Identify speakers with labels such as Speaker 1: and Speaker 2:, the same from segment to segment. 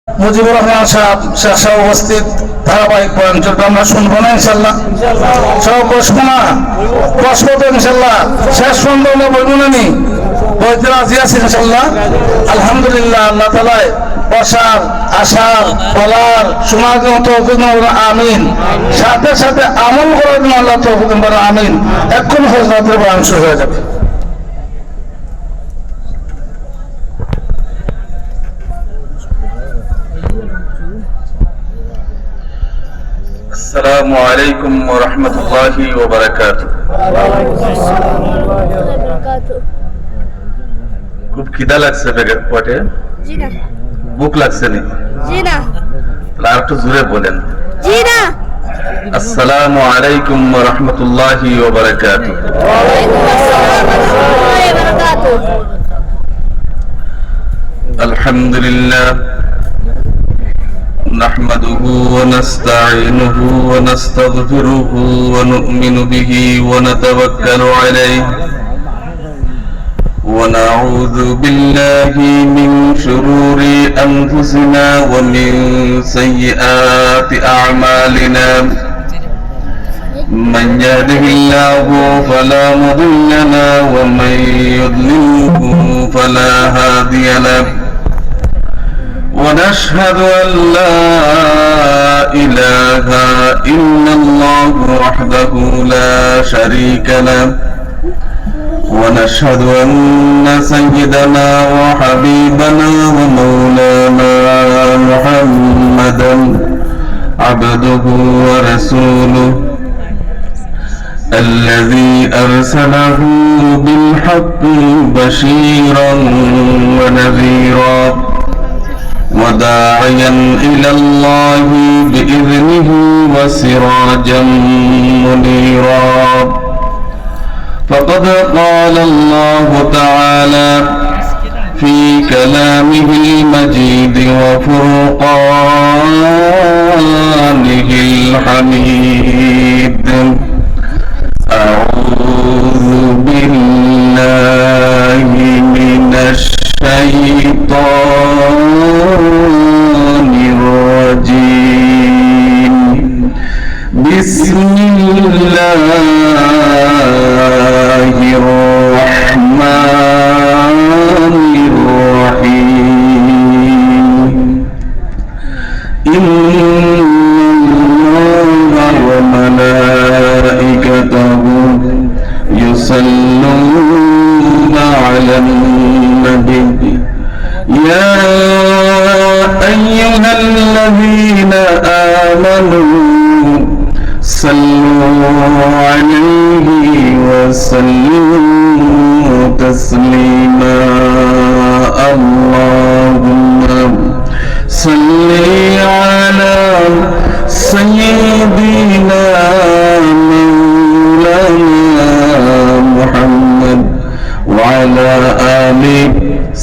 Speaker 1: মুজিবুর রহমান সাহেব শেখ সাহেব উপস্থিত ধারাবাহিক বয়ান চলবে, আমরা শুনবো না ইনশাল্লাহ? সব বসবো না? বসবো তো ইনশাল্লাহ? শেষ পর্যন্ত বলবো না নি? বইতে রাজি আছি ইনশাল্লাহ? আলহামদুলিল্লাহ, আল্লাহ তাআলায় বসার, আসার, বলার, শোনার জন্য তৌফিক দান করুন, আমিন। সাথে সাথে আমল করার জন্য আল্লাহ তৌফিক দান করুন, আমিন। এখন হযরতের বয়ান শুরু হয়ে যাবে।
Speaker 2: আসসালামু আলাইকুম ওয়া রাহমাতুল্লাহি ওয়া বারাকাতুহু। খুব খিদা লাগছে পেটে?
Speaker 3: জি না।
Speaker 2: ভুক লাগছে নি?
Speaker 3: জি না।
Speaker 2: আর একটু জোরে বলেন।
Speaker 3: জি না।
Speaker 2: আসসালামু আলাইকুম ওয়া রাহমাতুল্লাহি ওয়া বারাকাতুহু।
Speaker 3: ওয়া আলাইকুম আসসালাম ওয়া রাহমাতুল্লাহি ওয়া বারাকাতুহু।
Speaker 2: আলহামদুলিল্লাহ نحمده ونستعينه ونستغفره ونؤمن به ونتوكل عليه ونعوذ بالله من شرور أنفسنا ومن سيئات أعمالنا من يهده الله فلا مضل له ومن يضلله فلا هادي له ونشهد أن لا إله إلا الله وحده لا شريك له ونشهد أن سيدنا وحبيبنا ومولانا محمدا عبده ورسوله الذي أرسله بالحق بشيرا ونذيرا وداعيا إلى الله بإذنه وسراجا منيرا فقد قال الله تعالى في كلامه المجيد وفرقانه الحميد أعوذ بالله من الشيطان الرجيم بسم الله الرحمن الرحيم إن الله وملائكته يصلون على النبي يا أيها الذين آمنوا صلوا عليه وسلموا تسليما اللهم صل على سيدنا مولانا محمد وعلى آل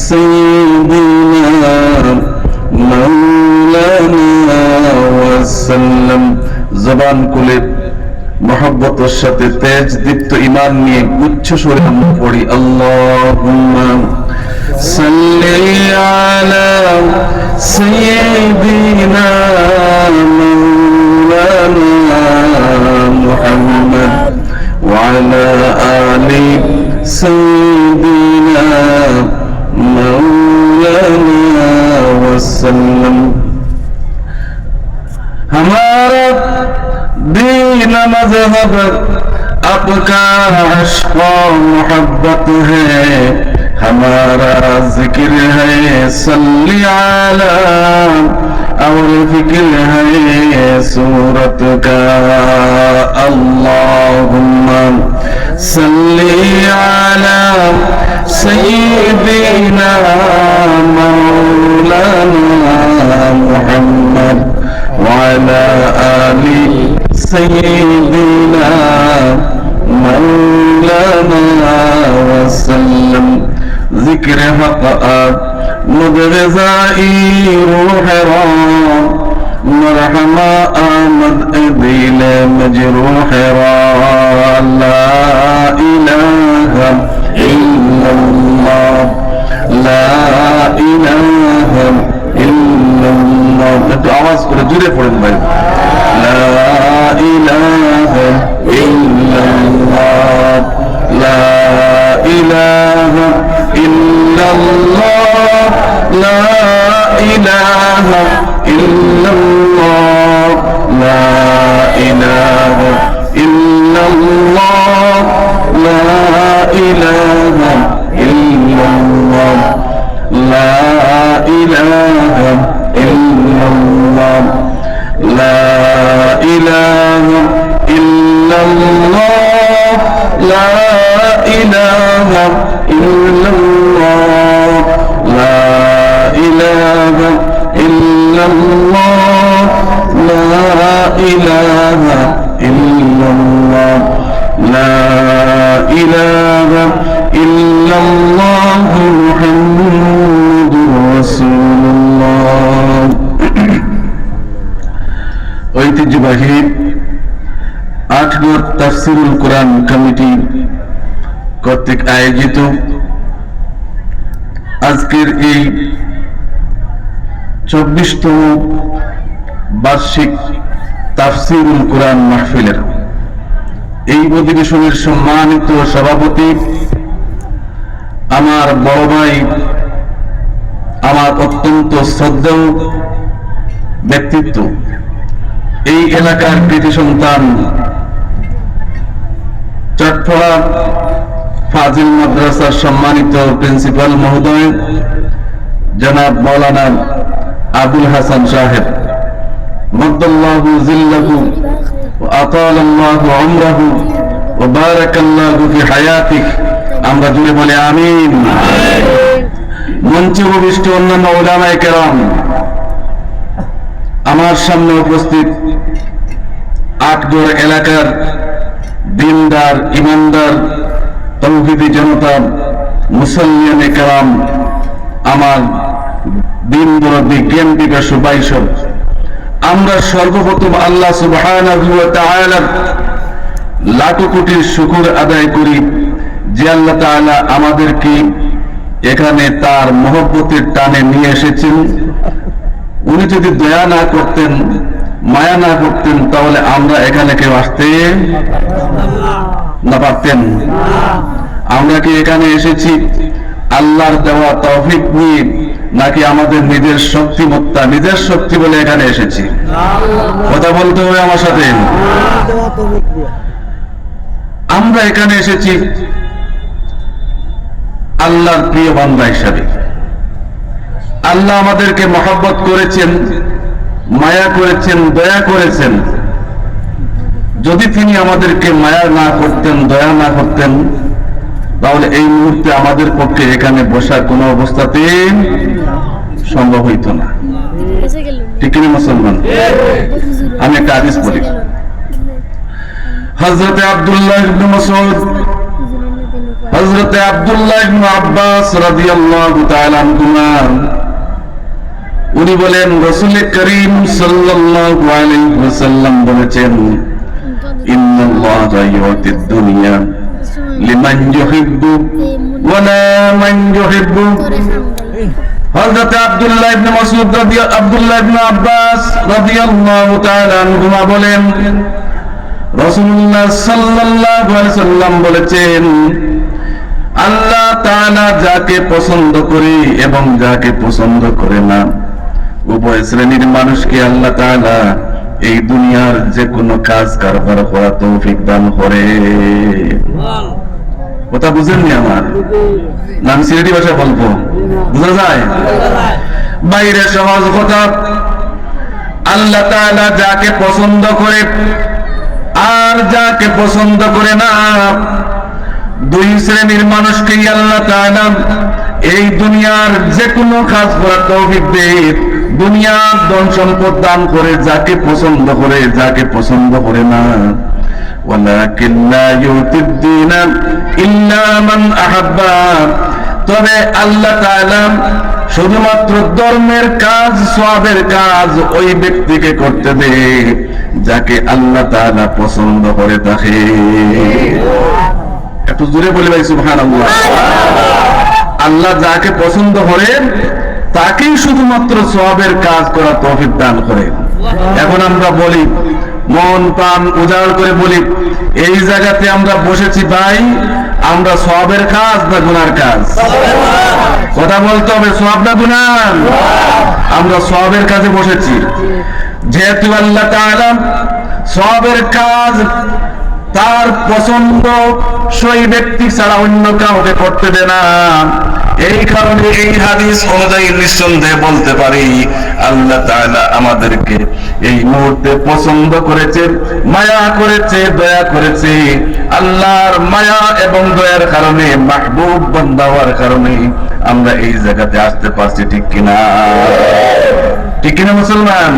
Speaker 2: سيدنا مولانا وسلم জবান খুলে মহব্বতের সাথে তেজ দীপ্ত ঈমান নিয়ে উচ্চ স্বরে আমরা পড়ি আল্লাহুম্মা সাল্লি আলা সাইয়্যিদিনা মাওলানা মুহাম্মদ ওয়া আলা আলি সাইয়্যিদিনা মাওলানা ওয়াসাল্লাম हमारा दीन मज़हब आपका इश्क़ मोहब्बत है हमारा जिक्र है सल्ली अला और फिक्र है सूरत का अल्लाहुम्मा सल्ली अला सय्यिदिना मौलाना मुहम्मद وعلى آل سيدنا مولانا وسلم ذكر حق مدرزائي روح رام مرحمة آمد إذيل مجروح رام لا إله إلا الله لا إله إلا الله জুড়ে পড়েন ভাই লা ইলাহা ইল্লাল্লাহ লা ইলাহা ইল্লাল্লাহ লা ইলাহা ইল্লাল্লাহ লা ইলাহা ইল্লাল্লাহ লা ইলাহা ইল্লাল্লাহ লা ইলাহা ইল্লাল্লাহ লা ইলাহা ইল্লাল্লাহ লা ইলাহা ইল্লাল্লাহ লা ইলাহা ইল্লাল্লাহ লা ইলাহা ইল্লাল্লাহ লা ইলাহা ইল্লাল্লাহ মুহাম্মাদুর রাসূলুল্লাহ। ঐতিহ্যবাহী আটগড় তাফসীরুল কোরআন কমিটি কর্তৃক আয়োজিত আজকের এই 24তম বার্ষিক তাফসীরুল কোরআন মাহফিলের এই অধিবেশনের সম্মানিত সভাপতি আমার বড় ভাই, আমার অত্যন্ত শ্রদ্ধেয় ব্যক্তিত্ব, এই এলাকার কৃতি সন্তান, চট্টগ্রাম ফাজিল মাদ্রাসার সম্মানিত প্রিন্সিপাল মহোদয় জনাব মাওলানা আবুল হাসান সাহেব, মদ্দাল্লাহু জিল্লাহু ওয়া আতালাল্লাহু উমরাহু ওয়া বারাকাল্লাহু ফি হায়াতিক। আমরা জুড়ে বলি আমিন। মঞ্চে উপবিষ্ট অন্যান্য উলামায়ে কেরাম, আমার সামনে উপস্থিত আটগড় এলাকার দিনদার, ইমানদার, তৌহিদি জনতা, মুসল্লিয়ানে কেরাম, আমার দিন মুরব্বী, জ্ঞান পিপাসু ভাইসব, আমরা সর্বপ্রথম আল্লাহ সুবহানাহু ওয়া তাআলার লাখো কোটি শুকর আদায় করি যে আল্লাহ তাআলা আমাদেরকে এখানে তার মহব্বতের টানে নিয়ে এসেছেন। উনি যদি দয়া না করতেন, মায়া না করতেন, তাহলে আমরা এখানে কেউ আসতে না পারতেন। আমরা কি এখানে এসেছি আল্লাহর দেওয়া তৌফিক নিয়ে, নাকি আমাদের নিজের শক্তিমত্তা, নিজের শক্তি বলে এখানে এসেছি? কথা বলতে হবে আমার সাথে। আমরা এখানে এসেছি আল্লাহর প্রিয় বান্দা হিসাবে। আল্লাহ আমাদেরকে মহব্বত করেছেন, মায়া করেছেন, দয়া করেছেন। যদি তিনি আমাদেরকে মায়া না করতেন, দয়া না করতেন, তাহলে এই মুহূর্তে আমাদের পক্ষে এখানে বসার কোনো অবস্থাতে সম্ভব হইত না। ঠিক কিনা মুসলমান? আমি একটা হাদিস বলি। হযরত আব্দুল্লাহ ইবনে মাসউদ, হযরত আব্দুল্লাহ ইবনে আব্বাস রাদিয়াল্লাহু তাআলা আনহুমা, উনি বলেন রাসূল করিম সাল্লাল্লাহু আলাইহি ওয়াসাল্লাম বলেছেন, ইন্নাল্লাহা ইউতিদ দুনিয়া লিমান ইউহিব্বু ওয়া লা মান ইউহিব্বু। হযরত আব্দুল্লাহ ইবনে মাসউদ আব্দুল্লাহ ইবনে আব্বাস রাদিয়াল্লাহু তাআলা আনহুমা বলেন, রাসূলুল্লাহ সাল্লাল্লাহু আলাইহি সাল্লাম বলেছেন, আল্লাহ তাআলা যাকে পছন্দ করে এবং যাকে পছন্দ করে না, উভয় শ্রেণীর মানুষকে আল্লাহ তাআলা এই দুনিয়ার যে কোনো কাজ কারবার করা তৌফিক দান করে। কথা বুঝেননি আমার? নাম সিলেটি ভাষায় বলবো, বুঝা যায়? বাইরে সহজ কথা, আল্লাহ তাআলা যাকে পছন্দ করে আর যাকে পছন্দ করে না, দুই শ্রেণীর মানুষকেই আল্লাহ তাআলা এই দুনিয়ার যে কোনো কাজ করার তৌফিক দেয়। দুনিয়ার ধন সম্পদ দান করে যাকে পছন্দ করে, যাকে পছন্দ করে না। ওয়ালাকিন লা ইউতিদ দীনা ইল্লা মান আহাব্বা। তবে আল্লাহ তাআলা শুধুমাত্র ধর্মের কাজ, সওয়াবের কাজ ওই ব্যক্তিকে করতে দেয় যাকে আল্লাহ তাআলা পছন্দ করে থাকে। একটু জোরে বলে ভাই সুবহানাল্লাহ। আল্লাহ যাকে পছন্দ করেন তাকেই শুধুমাত্র সওয়াবের কাজ করার তৌফিক দান করেন। এখন আমরা বলি, মন প্রাণ উজাড় করে বলি, এই জায়গাতে আমরা বসেছি ভাই, আমরা সওয়াবের কাজ না গুনার কাজ? কথা বলতে হবে, সওয়াব না গুনাহ? আমরা সওয়াবের কাজে বসেছি, যেহেতু আল্লাহ তাআলা সওয়াবের কাজ তার পছন্দ সেই ব্যক্তি ছাড়া অন্য কাউকে করতে দেয় না। এই কারণে এই হাদিস অনুযায়ী নিঃসন্দেহে বলতে পারি আল্লাহ তাআলা আমাদেরকে এই মুহূর্তে পছন্দ করেছে, মায়া করেছে, দয়া করেছে। আল্লাহর মায়া এবং দয়ার কারণে, মাহবুব বান্দা হওয়ার কারণে আমরা এই জায়গাতে আসতে পারছি, ঠিক কিনা? ঠিক কিনা মুসলমান?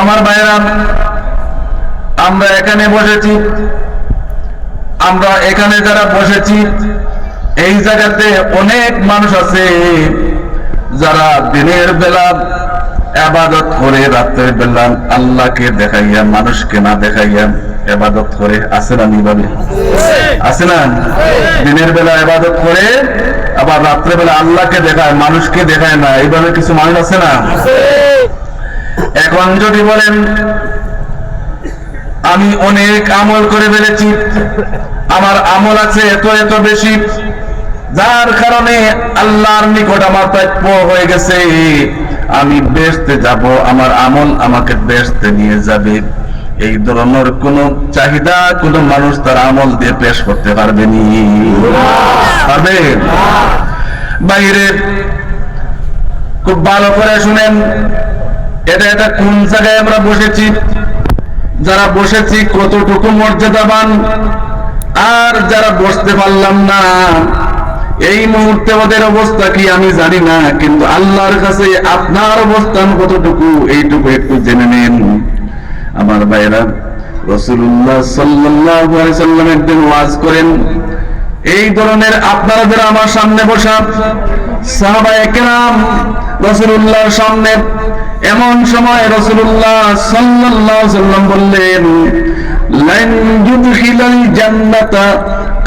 Speaker 2: আমার ভাইরা, আমরা এখানে বসেছি, আমরা এখানে যারা বসেছি এই জায়গাতে অনেক মানুষ আছে যারা দিনের বেলা ইবাদত করে, রাতের বেলা আল্লাহকে দেখাইয়া মানুষকে না দেখাইয়া ইবাদত করে। আছে না? নিভাবে আছে না? দিনের বেলা ইবাদত করে, আবার রাতের বেলা আল্লাহকে দেখায়, মানুষকে দেখায় না। এইভাবে কিছু মানুষ আছে না? এখন যদি বলেন আমি অনেক আমল করে ফেলেছি, আমার আমল আছে এত এত বেশি, যার কারণে আল্লাহর নিকট আমার প্রাপ্য হয়ে গেছে, আমি বেহেশতে যাব, আমার আমল আমাকে বেহেশতে নিয়ে যাবে, এই ধরনের কোন চাহিদা কোন মানুষ তার আমল দিয়ে পেশ করতে পারবে নি? পারবে? বাইরে খুব ভালো করে শুনেন, এটা কোন জায়গায় আমরা বসেছি, যারা বসেছি কতটুকু মর্যাদাবান, আর যারা বসতে পারলাম না এই মুহূর্তে ওদের অবস্থা কি আমি জানি না, কিন্তু আল্লাহর কাছে আপনার অবস্থান কতটুকু এইটুকু একটু জেনে নেন। আমার ভাইরা, রাসূলুল্লাহ সাল্লাল্লাহু আলাইহি সাল্লাম একদিন ওয়াজ করেন, এই ধরনের আপনারা যারা আমার সামনে বসা সাহাবায়ে কেরাম রাসূলুল্লাহর সামনে, এমন সময় রাসূলুল্লাহ সাল্লাল্লাহু আলাইহি সাল্লাম বললেন, লান ইউদখিলাল জান্নাতা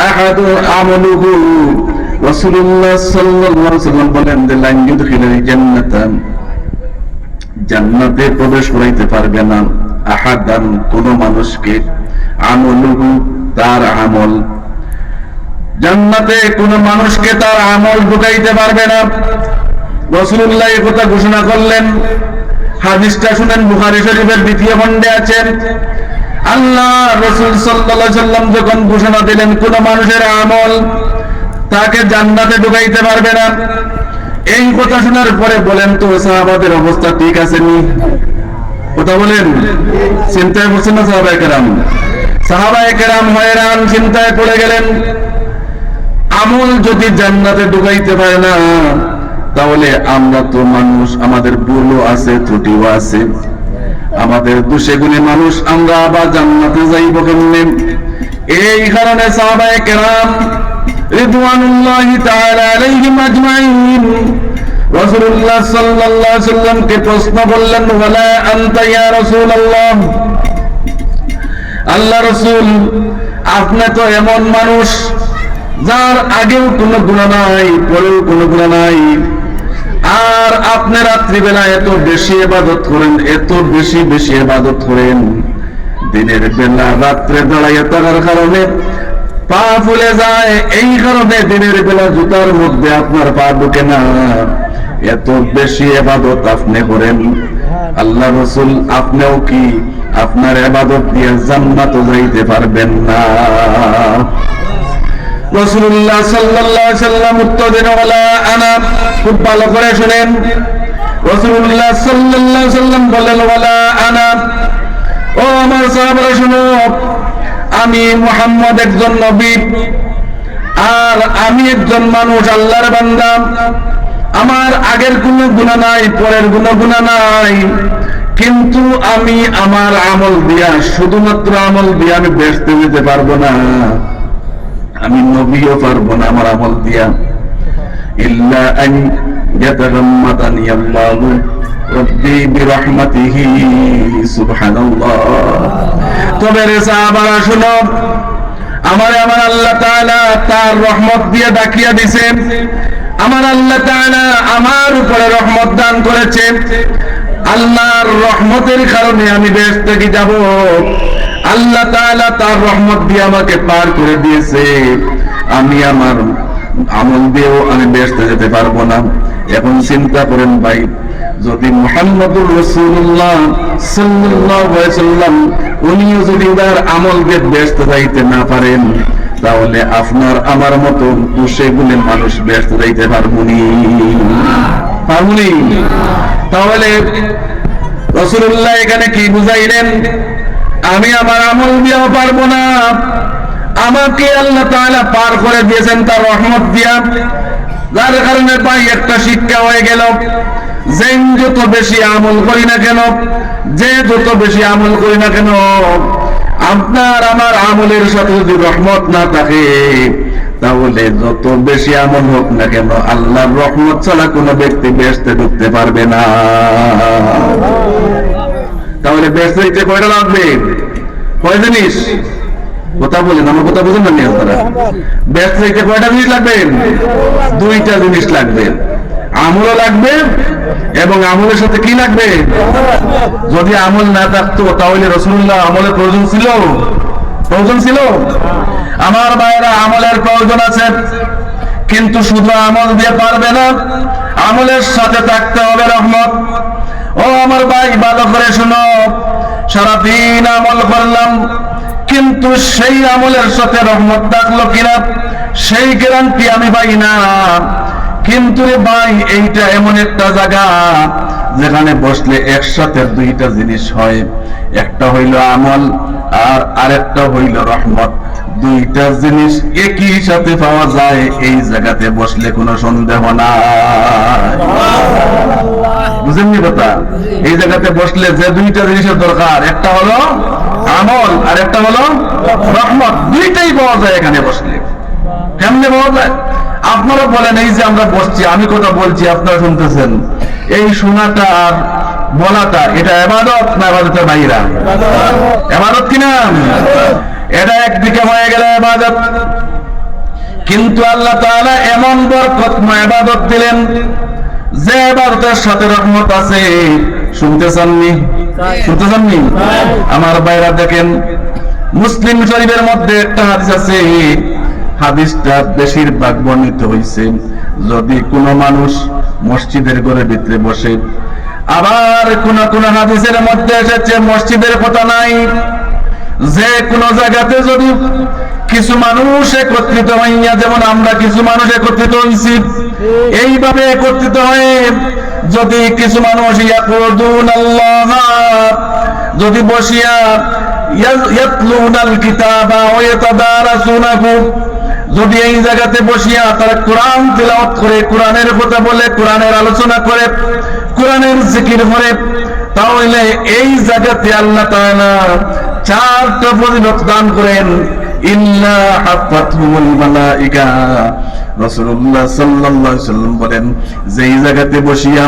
Speaker 2: আহাদু আমালুহু। রাসূলুল্লাহ সাল্লাল্লাহু আলাইহি সাল্লাম বলেন যে লান ইউদখিলাল জান্নাতা, জান্নাতে প্রবেশ করাইতে পারবে না, আহাদান কোন মানুষকে, আমালুহু তার আমল, জান্নাতে কোন মানুষকে তার আমল ঢুকাইতে পারবে না। রাসূলুল্লাহ এই কথা ঘোষণা করলেন। হাদিসটা শুনেন, বুখারী শরীফের দ্বিতীয় খণ্ডে আছেন। আল্লাহ রাসূল সাল্লাল্লাহু আলাইহি সাল্লাম যখন ঘোষণা দিলেন কোন মানুষের আমল তাকে জান্নাতে ঢুকাইতে পারবে না, এই কথা শোনার পরে বলেন তো সাহাবাদের অবস্থা ঠিক আছে নি? কথা বলেন, চিন্তায় পড়ছেন না সাহাবায়ে কেরাম? সাহাবায়ে কেরাম হয়রান, চিন্তায় পড়ে গেলেন। আমল যদি জান্নাতে ঢুকাইতে পারে না, তাহলে আমরা তো মানুষ, আমাদের ভুলও আছে, ত্রুটিও আছে, আমাদের দোষে গুণে মানুষ, আমরা আবার জান্নাতে যাইব কেমনে? এই কারণে সাহাবায়ে কেরাম রিদওয়ানুল্লাহি তাআলা আলাইহিম আজমাইন রাসূলুল্লাহ সাল্লাল্লাহু আলাইহি সাল্লামকে প্রশ্ন করলেন, ওয়ালা আনতা ইয়া রাসূলুল্লাহ, আল্লাহ রাসূল আপনি তো এমন মানুষ যার আগেও কোনো গুনাহ নাই, পরেও কোনো গুনাহ নাই, আর আপনি রাত্রিবেলা এত বেশি ইবাদত করেন, এত বেশি বেশি ইবাদত করেন, দিনের বেলা রাত্রে দাঁড়াইয়া থাকার কারণে পা ফুলে যায়, এই কারণে দিনের বেলা জুতার মধ্যে আপনার পা ঢুকে না, এত বেশি ইবাদত আপনি করেন, আল্লাহ রাসূল আপনিও কি আপনার ইবাদত দিয়ে জান্নাতে যাইতে পারবেন না? রাসূলুল্লাহ সাল্লাল্লাহু আলাইহি সাল্লাম উত্তর দেন, ওয়ালা আনা। খুব ভালো করে শুনেন, রাসূলুল্লাহ সাল্লাল্লাহু আলাইহি সাল্লাম বলেন, ওয়ালা আনা, ও আমার সাহাবারা শুনো, আমি মুহাম্মদ একজন নবী, আর আমি একজন মানুষ, আল্লাহর বান্দা, আমার আগের কোনো গুনাহ নাই, পরের কোনো গুনাহ নাই, কিন্তু আমি আমার আমল দিয়া, শুধুমাত্র আমল দিয়া আমি বেহেশতে যেতে পারবো না, আমি নবীও পারবো না আমার আমল দিয়া, ইল্লা আন ইয়াতাগাম্মাদানি আল্লাহু রাব্বি বিরহমাতিহি, সুবহানাল্লাহ। তবে রে সাহাবারা শুনো, আমার আল্লাহ তাআলা তার রহমত দিয়ে ডাকিয়া দিয়েছেন, আমার আল্লাহ তাআলা আমার উপরে রহমত দান করেছে, আল্লাহর রহমতের কারণে আমি বেহেশত থেকে যাব, আল্লাহ তাআলা তার রহমত দিয়ে আমাকে পার করে দিয়েছে, আমি আমার আমল দিয়েও আমি বেহেশতে যেতে পারবো না। এখন চিন্তা করেন ভাই, যদি মুহাম্মদুর রাসূলুল্লাহ সাল্লাল্লাহু আলাইহি সাল্লাম উনিও যদি তার আমল দিয়ে বেহেশতে যাইতে না পারেন, তাহলে আপনার আমার মতো সেগুলি মানুষ বেহেশতে যাইতে পারবনি? তাহলে রাসূলুল্লাহ এখানে কি বুঝাইলেন? আমি আমার আমল দিয়েও পারবো না, আমাকে আল্লাহ তাআলা পার করে দিয়েছেন তার রহমত দিয়া। যার কারণে ভাই একটা শিক্ষা হয়ে গেল, যে যত বেশি আমল করি না কেন, যে যত বেশি আমল করি না কেন, আপনার আমার আমলের সাথে যদি রহমত না থাকে, তাহলে যত বেশি আমল হোক না কেন, আল্লাহর রহমত ছাড়া কোনো ব্যক্তি বেহেশতে ঢুকতে পারবে না। তাহলে বেহেশতে যেতে কয়টা লাগবে? কয় জিনিস? কথা বলেন, আমার কথা বুঝেন না আপনারা? বেহেশতে যেতে কয়টা জিনিস লাগবে? দুইটা জিনিস লাগবে, আমলও লাগবে এবং আমলের সাথে কি লাগবে? যদি আমল না থাকতো তাহলে রাসূলুল্লাহ আমলের প্রয়োজন ছিল? প্রয়োজন ছিল? আমার ভাইরা, আমলের প্রয়োজন আছে, কিন্তু শুধু আমল দিয়ে পারবে না, আমলের সাথে থাকতে হবে রহমত। ও আমার ভাই, ভালো করে শুনো, সারাদিন আমল করলাম, কিন্তু সেই আমলের সাথে রহমত থাকলো কিনা সেই গ্যারান্টি আমি পাই না। কিন্তু রে ভাই, এইটা এমন একটা জায়গা যেখানে বসলে একসাথে দুইটা জিনিস হয়, একটা হইল আমল আর আরেকটা হইল রহমত। দুইটা জিনিস একই সাথে পাওয়া যায়, এই জায়গাতে বসলে কোনো সন্দেহ নাই। বুঝেননি কথা? এই জায়গাতে বসলে যে দুইটা জিনিসের দরকার, একটা হলো আমল আর একটা হলো রহমত, দুইটাই পাওয়া যায় এখানে বসলে। কেমনে পাওয়া যায়? আপনারা বলেন, এই যে আমরা বসছি, আমি কথা বলছি, আপনারা শুনতেছেন, এই শোনাটা আর বলাটা এটা ইবাদত না ইবাদতের বাইরে? ইবাদত কিনা? এটা একদিকে হয়ে গেল ইবাদত, কিন্তু আল্লাহ তাআলা এমন বরকতময় ইবাদত দিলেন যে ইবাদতের সাথে রহমত আছে। শুনতে চাননি? শুনতে চাননি? আমার ভাইরা দেখেন, মুসলিম শরীফের মধ্যে একটা হাদিস আছে, হাদিসটা বেশিরভাগ বর্ণিত হয়েছে, যদি কোনো মানুষ মসজিদের ঘরের ভিতরে বসে, আবার কোন কোন হাদিসের মধ্যে এসেছে মসজিদের কথা নাই, যে কোনো জায়গাতে যদি কিছু মানুষ একত্রিত হইয়া, যেমন আমরা কিছু মানুষ একত্রিত হইছি, এইভাবে একত্রিত হয়ে যদি কিছু মানুষ ইয়াকুদুনাল্লাহ, যদি বসিয়া ইয়াতলুনাল কিতাবা ওয়া ইয়াতাদারাসুনাহু, যদি এই জায়গাতে বসিয়া তারা কোরআন তিলাওয়াত করে, কোরআনের কথা বলে, কোরআনের আলোচনা করে, কোরআনের জিকির করে, তাহলে এই জায়গাতে আল্লাহ তাআলা চারটা ফজিলত দান করেন। ইল্লা হাফাতহুমুল মালাইকা, রাসূলুল্লাহ সাল্লাল্লাহু আলাইহি ওয়াসাল্লাম বলেন, যে এই জায়গাতে বসিয়া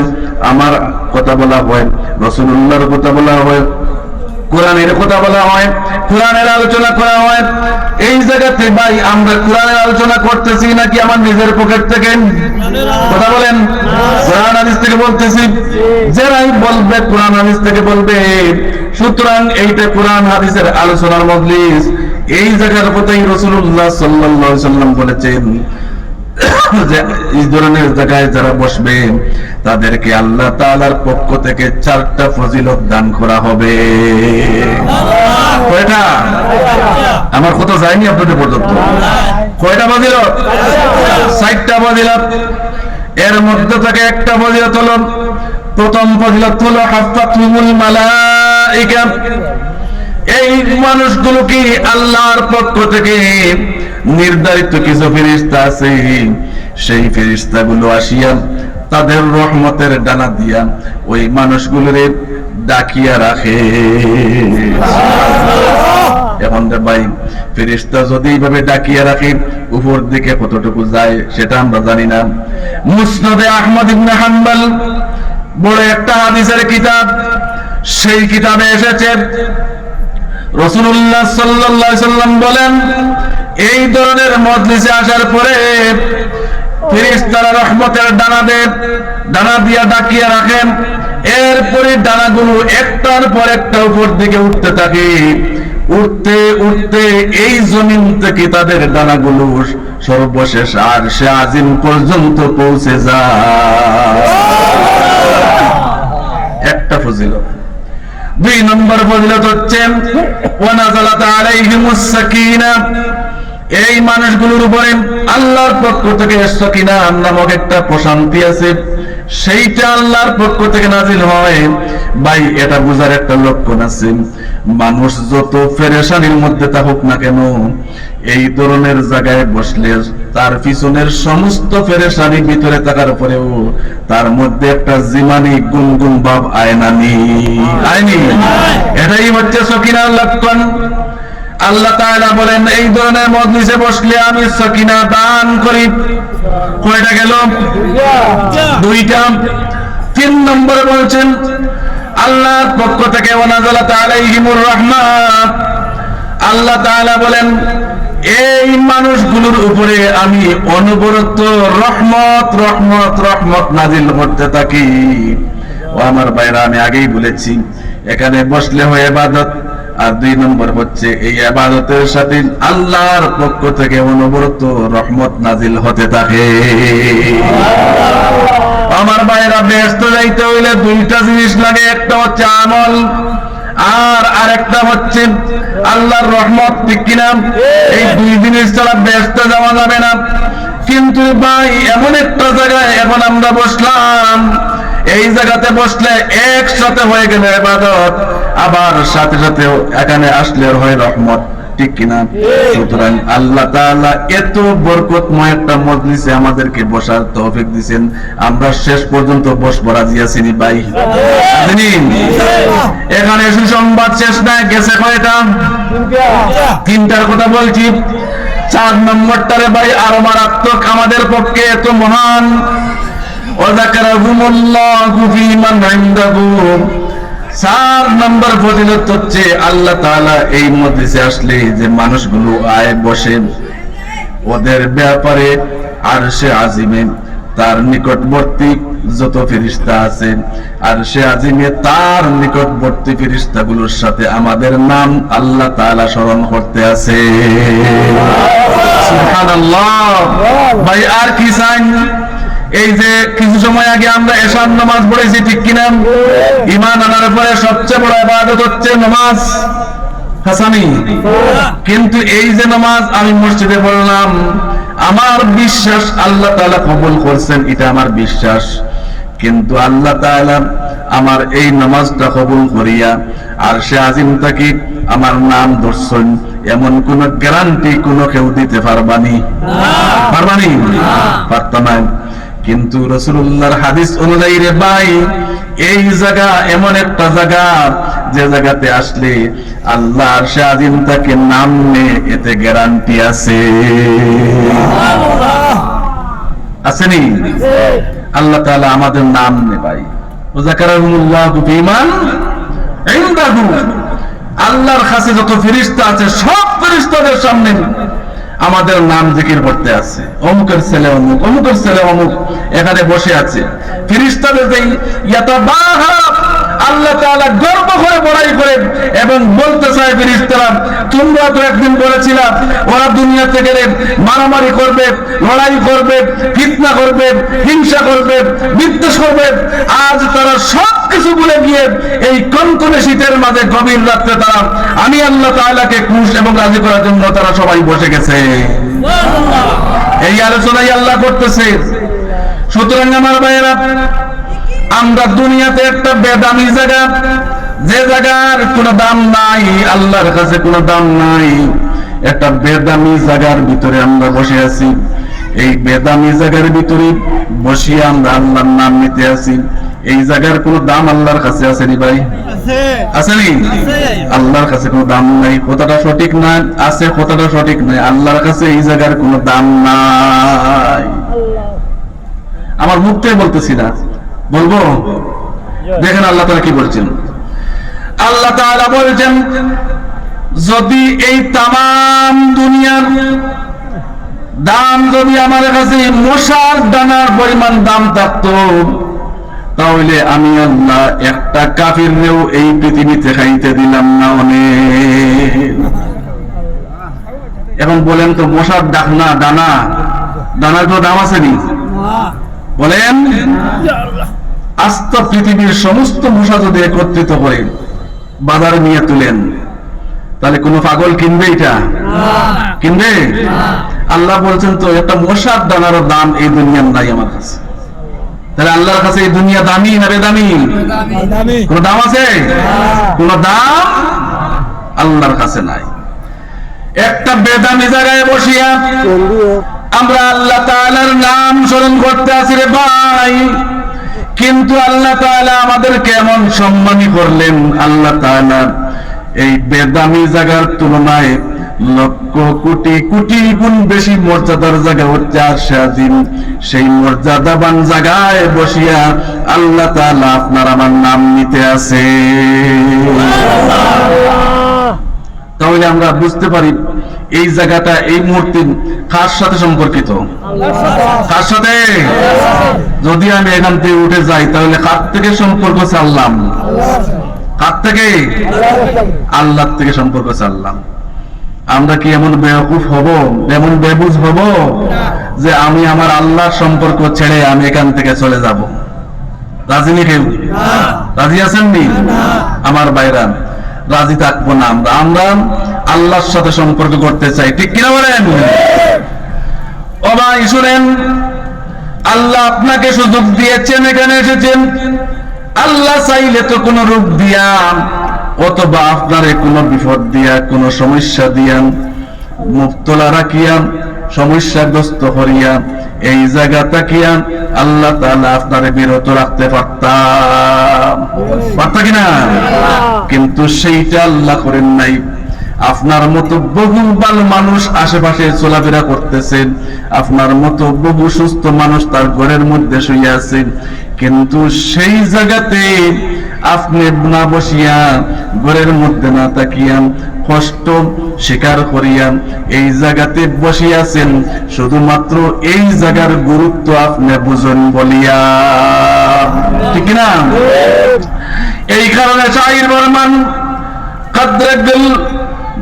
Speaker 2: আমার কথা বলা হয়, রাসূলুল্লাহর কথা বলা হয়, কোরআনের কথা বলা হয়, কোরআনের আলোচনা করা হয়, এই জায়গাতে ভাই আমরা কোরআনের আলোচনা করতেছি নাকি আমার নিজের পকেট থেকে? কথা বলেন। কোরআন হাদিস থেকে বলতেছি, যারাই বলবে কোরআন হাদিস থেকে বলবে। সুতরাং এইটা কোরআন হাদিসের আলোচনার মজলিস, এই জায়গার কথাই রাসূলুল্লাহ সাল্লাল্লাহু আলাইহি ওয়াসাল্লাম বলেছেন যে এই ধরনের জায়গায় যারা বসবে তাদেরকে আল্লাহ তাআলার পক্ষ থেকে চারটা ফজিলত দান করা হবে। কয়টা? আমার কথা যায়নি আপনাদের পর্যন্ত? কয়টা ফজিলত? চারটা ফজিলত। এর মধ্যে থেকে একটা ফজিলত হলো, প্রথম ফজিলত হলো হাফাতুহুমুল মালাইকা, এই মানুষগুলো কি আল্লাহর পক্ষ থেকে নির্ধারিত কিছু ফেরেশতা আছে, সেই ফেরেশতাগুলো আসিয়া তাদের রহমতের ডানা দিয়া ওই মানুষগুলোরে ডাকিয়া রাখে। এখন ভাই, ফেরেশতা যদি এইভাবে ডাকিয়া রাখে, উপর দিকে কতটুকু যায় সেটা আমরা জানি না। মুসনাদে আহমদ ইবনে হাম্বল বড় একটা হাদিসের কিতাব, সেই কিতাবে এসেছে রাসূলুল্লাহ সাল্লাল্লাহু আলাইহি ওয়াসাল্লাম বলেন, এই ধরনের মজলিসে আসার পরে ফেরেশতারা রহমতের ডানা দিয়া ডাকিয়ে রাখেন। এরপরে ডানাগুলো একটার পর একটা উপর দিকে উঠতে থাকে, উঠতে উঠতে এই জমিন থেকে তাদের ডানাগুলো সর্বশেষ আরশে আজিম পর্যন্ত পৌঁছে যায়। একটা ফজিলত। 2 নম্বর ফজিলত হচ্ছে ওয়ানাজালাত আলাইহিমুস সাকিনাহ, এই মানুষগুলোর উপরে আল্লাহর পক্ষ থেকে সাকিনা নামক একটা প্রশান্তি আছে, সেইটা আল্লাহর পক্ষ থেকে নাজিল হয়। ভাই এটা বুঝার একটা লক্ষণ আছে, মানুষ যত পেরেশানির মধ্যে থাকুক না কেন, এই ধরনের জায়গায় বসলে তার পিছনের সমস্ত পেরেশানি ভিতরে থাকার পরেও তার মধ্যে একটা জিমানি গুনগুন ভাব আয়নানি আয়নি, এটাই হচ্ছে সাকিনার লক্ষণ। আল্লাহ তাআলা বলেন এই ধরনের মজলিসে বসলে আমি সাকিনা দান করি। কয়টা গেল? 2টা। 3 নম্বরে বলছেন আল্লাহর পক্ষ থেকে ওয়ানাজালাত আলাইহিমুর রাহমাত, আল্লাহ তাআলা বলেন এই মানুষগুলোর উপরে আমি অনবরত রহমত রহমত রহমত নাজিল করতে থাকি। ও আমার ভাইরা, আমি আগেই বলেছি এখানে বসলে হয় ইবাদত, আর 2 নম্বর হচ্ছে এই ইবাদতের সাথে আল্লাহর পক্ষ থেকে অনবরত রহমত নাজিল হতে থাকে। আমার ভাইরা, ব্যস্ত যাইতে হইলে 2টা জিনিস লাগে, একটা হচ্ছে আমল আর আরেকটা হচ্ছে আল্লাহর রহমত, ঠিক কিনা? এই 2 জিনিস ছাড়া ব্যস্ত যাওয়া যাবে না। কিন্তু ভাই এমন একটা জায়গায় এখন আমরা বসলাম, এই জায়গাতে বসলে একসাথে হয়ে গেলে ইবাদত, আবার সাথে সাথে এখানে আসলে হয় রহমত, ঠিক কিনা? সুতরাং আল্লাহ তাআলা এত বরকতময় একটা মজলিসে আমাদেরকে বসার তৌফিক দিবেন, আমরা শেষ পর্যন্ত বসবো রাজি আছি নি ভাই? এখানে সুসংবাদ শেষ না, গেছে কয়টা? 3টার কথা বলছি। 4 নম্বরটারে ভাই আরো মারাত্মক, আমাদের পক্ষে এত মহান। ওয়াযাকারাহুমুল্লাহু ফীমান ইনদাহু, 4 নম্বর ফজিলত হচ্ছে আল্লাহ তাআলা এই মজলিসে আসলে যে মানুষগুলো আয় বসে, ওদের ব্যাপারে আরশে আজিমে তার নিকটবর্তী যত ফেরেশতা আছে, আরশে আজিমে তার নিকটবর্তী ফেরেশতাগুলোর সাথে আমাদের নাম আল্লাহ তাআলা স্মরণ করতে আছে। সুবহানাল্লাহ। ভাই আর কি চাই? এই যে কিছু সময় আগে আমরা এশার নামাজ পড়েছি, ঠিক কিনা? ঈমান আনার পরে সবচেয়ে বড় ইবাদত হচ্ছে নামাজ, হাসানি। কিন্তু এই যে নামাজ আমি মসজিদে পড়লাম, আমার বিশ্বাস আল্লাহ তাআলা কবুল করছেন, এটা আমার বিশ্বাস। কিন্তু আল্লাহ তাআলা আমার এই নামাজটা কবুল করিয়া আরশে আজিম থেকে আমার নাম ধরছেন, এমন কোন গ্যারান্টি কোন কেউ দিতে পারবানি? পারবানি? পারতাম না। কিন্তু রাসূলুল্লাহর হাদিস অনুযায়ী রে ভাই, এই জায়গা এমন একটা জায়গা যে জায়গাতে আসলে আল্লাহ আরশে আজিম তাকে নাম নে, এতে গ্যারান্টি আছে। আসেনি? আল্লাহ তাআলা আমাদের নাম নে ভাই। ওয়াযাকারাহুমুল্লাহু ফীমান ইনদাহু, আল্লাহর কাছে যত ফেরেশতা আছে সব ফেরেশতাদের সামনে আমাদের নাম জিকির করতে আছে। অমুকের ছেলে অমুক, অমুকের ছেলে অমুক এখানে বসে আছে। ফেরেশতাদের যেই ইয়াতাবাহা, আল্লাহ তাআলা গর্ব করে বড়াই করে এবং বলতে চায় ফেরেশতারা, তোমরা তো একদিন বলেছিলা ওরা দুনিয়াতে গেলে মারামারি করবে, লড়াই করবে, ফিতনা করবে, হিংসা করবে, বিদ্বেষ করবে। আজ তারা সবকিছু ভুলে গিয়ে এই কনকনে শীতের মাঝে গভীর রাত্রে তারা আমি আল্লাহ তাআলাকে খুশ এবং রাজি করার জন্য তারা সবাই বসে গেছে। এই আলোচনাই আল্লাহ করতেছে। সুতরাং আমার ভাইয়েরা, আমরা দুনিয়াতে একটা বেদামি জায়গা, যে জায়গার কোনো দাম নাই, আল্লাহর কাছে কোনো দাম নাই, একটা বেদামি জায়গার ভিতরে আমরা বসে আছি। এই বেদামি জায়গার ভিতরে বসিয়ে আমরা আল্লাহর নাম নিতে আছি। এই জায়গার কোনো দাম আল্লাহর কাছে আছে নি ভাই? আছে নি? আল্লাহর কাছে কোনো দাম নাই। কথাটা সঠিক না? আছে, কথাটা সঠিক নাই। আল্লাহর কাছে এই জায়গার কোনো দাম নাই। আমার মুখ থেকে বলতেছি না, বলবো। দেখেন আল্লাহ তাআলা কি বলছেন। আল্লাহ তাআলা বলছেন, যদি এই তামাম দুনিয়ার দাম যদি আমার কাছে মশার দানার পরিমাণ দাম থাকতো, তাহলে আমি আল্লাহ একটা কাফিররেও এই পৃথিবীতে খাইতে দিলাম না অনেক। এখন বলেন তো মশার ডাকনা দানা, দানার কোনো দাম আছে নি? বলেন, আস্ত পৃথিবীর সমস্ত মশা যদি একত্রিত করে বাজারে নিয়ে তুলেন, তাহলে কোন পাগল কিনবে? এটা কিনবে? আল্লাহ বলছেন তো একটা মশার দানারও দাম এই দুনিয়ার নাই আমার কাছে। তাহলে আল্লাহর কাছে এই দুনিয়া দামি না বেদামি? কোন দাম আছে? কোন দাম আল্লাহর কাছে নাই। একটা বেদামি জায়গায় বসিয়া আমরা আল্লাহ তাআলার নাম স্মরণ করতে আছি রে ভাই, কিন্তু আল্লাহ তাআলা আমাদের কেমন সম্মানী করলেন। আল্লাহ তাআলা এই বেদামি জায়গার তুলনায় লক্ষ কোটি কোটি গুণ বেশি মর্যাদার জায়গা হচ্ছে আরশাদিন। সেই মর্যাদাবান জায়গায় বসিয়া আল্লাহ তাআলা আপনার আমার নাম নিতে আছে। তাহলে আমরা বুঝতে পারি এই জায়গাটা এই মুহূর্তে কার সাথে সম্পর্কিত? কার সাথে? যদি আমি এখান থেকে উঠে যাই তাহলে কার থেকে সম্পর্ক চাললাম? কার থেকে? আল্লাহ থেকে সম্পর্ক চাললাম। আমরা কি এমন বেওকুফ হব, এমন বেবুঝ হব যে আমি আমার আল্লাহর সম্পর্ক ছেড়ে আমি এখান থেকে চলে যাব? রাজি নি কেউ? রাজি আছেন নি? আমার ভাইরা, রাজি থাকবো না। আমরা আল্লাহর সাথে সম্পর্ক করতে চাই, ঠিক কিনা বলেন? ও ভাই শুনেন, আল্লাহ আপনাকে সুযোগ দিয়েছেন, এখানে এসেছেন। আল্লাহ চাইলে তো কোন রূপ দিয়া অথবা আপনারে কোন বিপদ দিয়া কোন সমস্যা দিয়া মুবতলা রাখিয়া সমস্যাগ্রস্ত করিয়া এই জায়গা তাকিয়া আল্লাহ তাআলা আপনারে বিরত রাখতে পারতা কিনা? কিন্তু সেইটা আল্লাহ করেন নাই। আপনার মতো বহু ভালো মানুষ আশেপাশে চলাফেরা করতেছেন, আপনার মতো বহু সুস্থ মানুষ তার ঘরের মধ্যে শুয়ে আছেন, কিন্তু সেই জায়গাতে আপনি না বসিয়া ঘরের মধ্যে না তাকিয়া কষ্ট স্বীকার করিয়া এই জায়গাতে বসিয়াছেন শুধুমাত্র এই জায়গার গুরুত্ব আপনি বুঝুন বলিয়া, ঠিক না? এই কারণে শাহির বর্মান কদ্রগল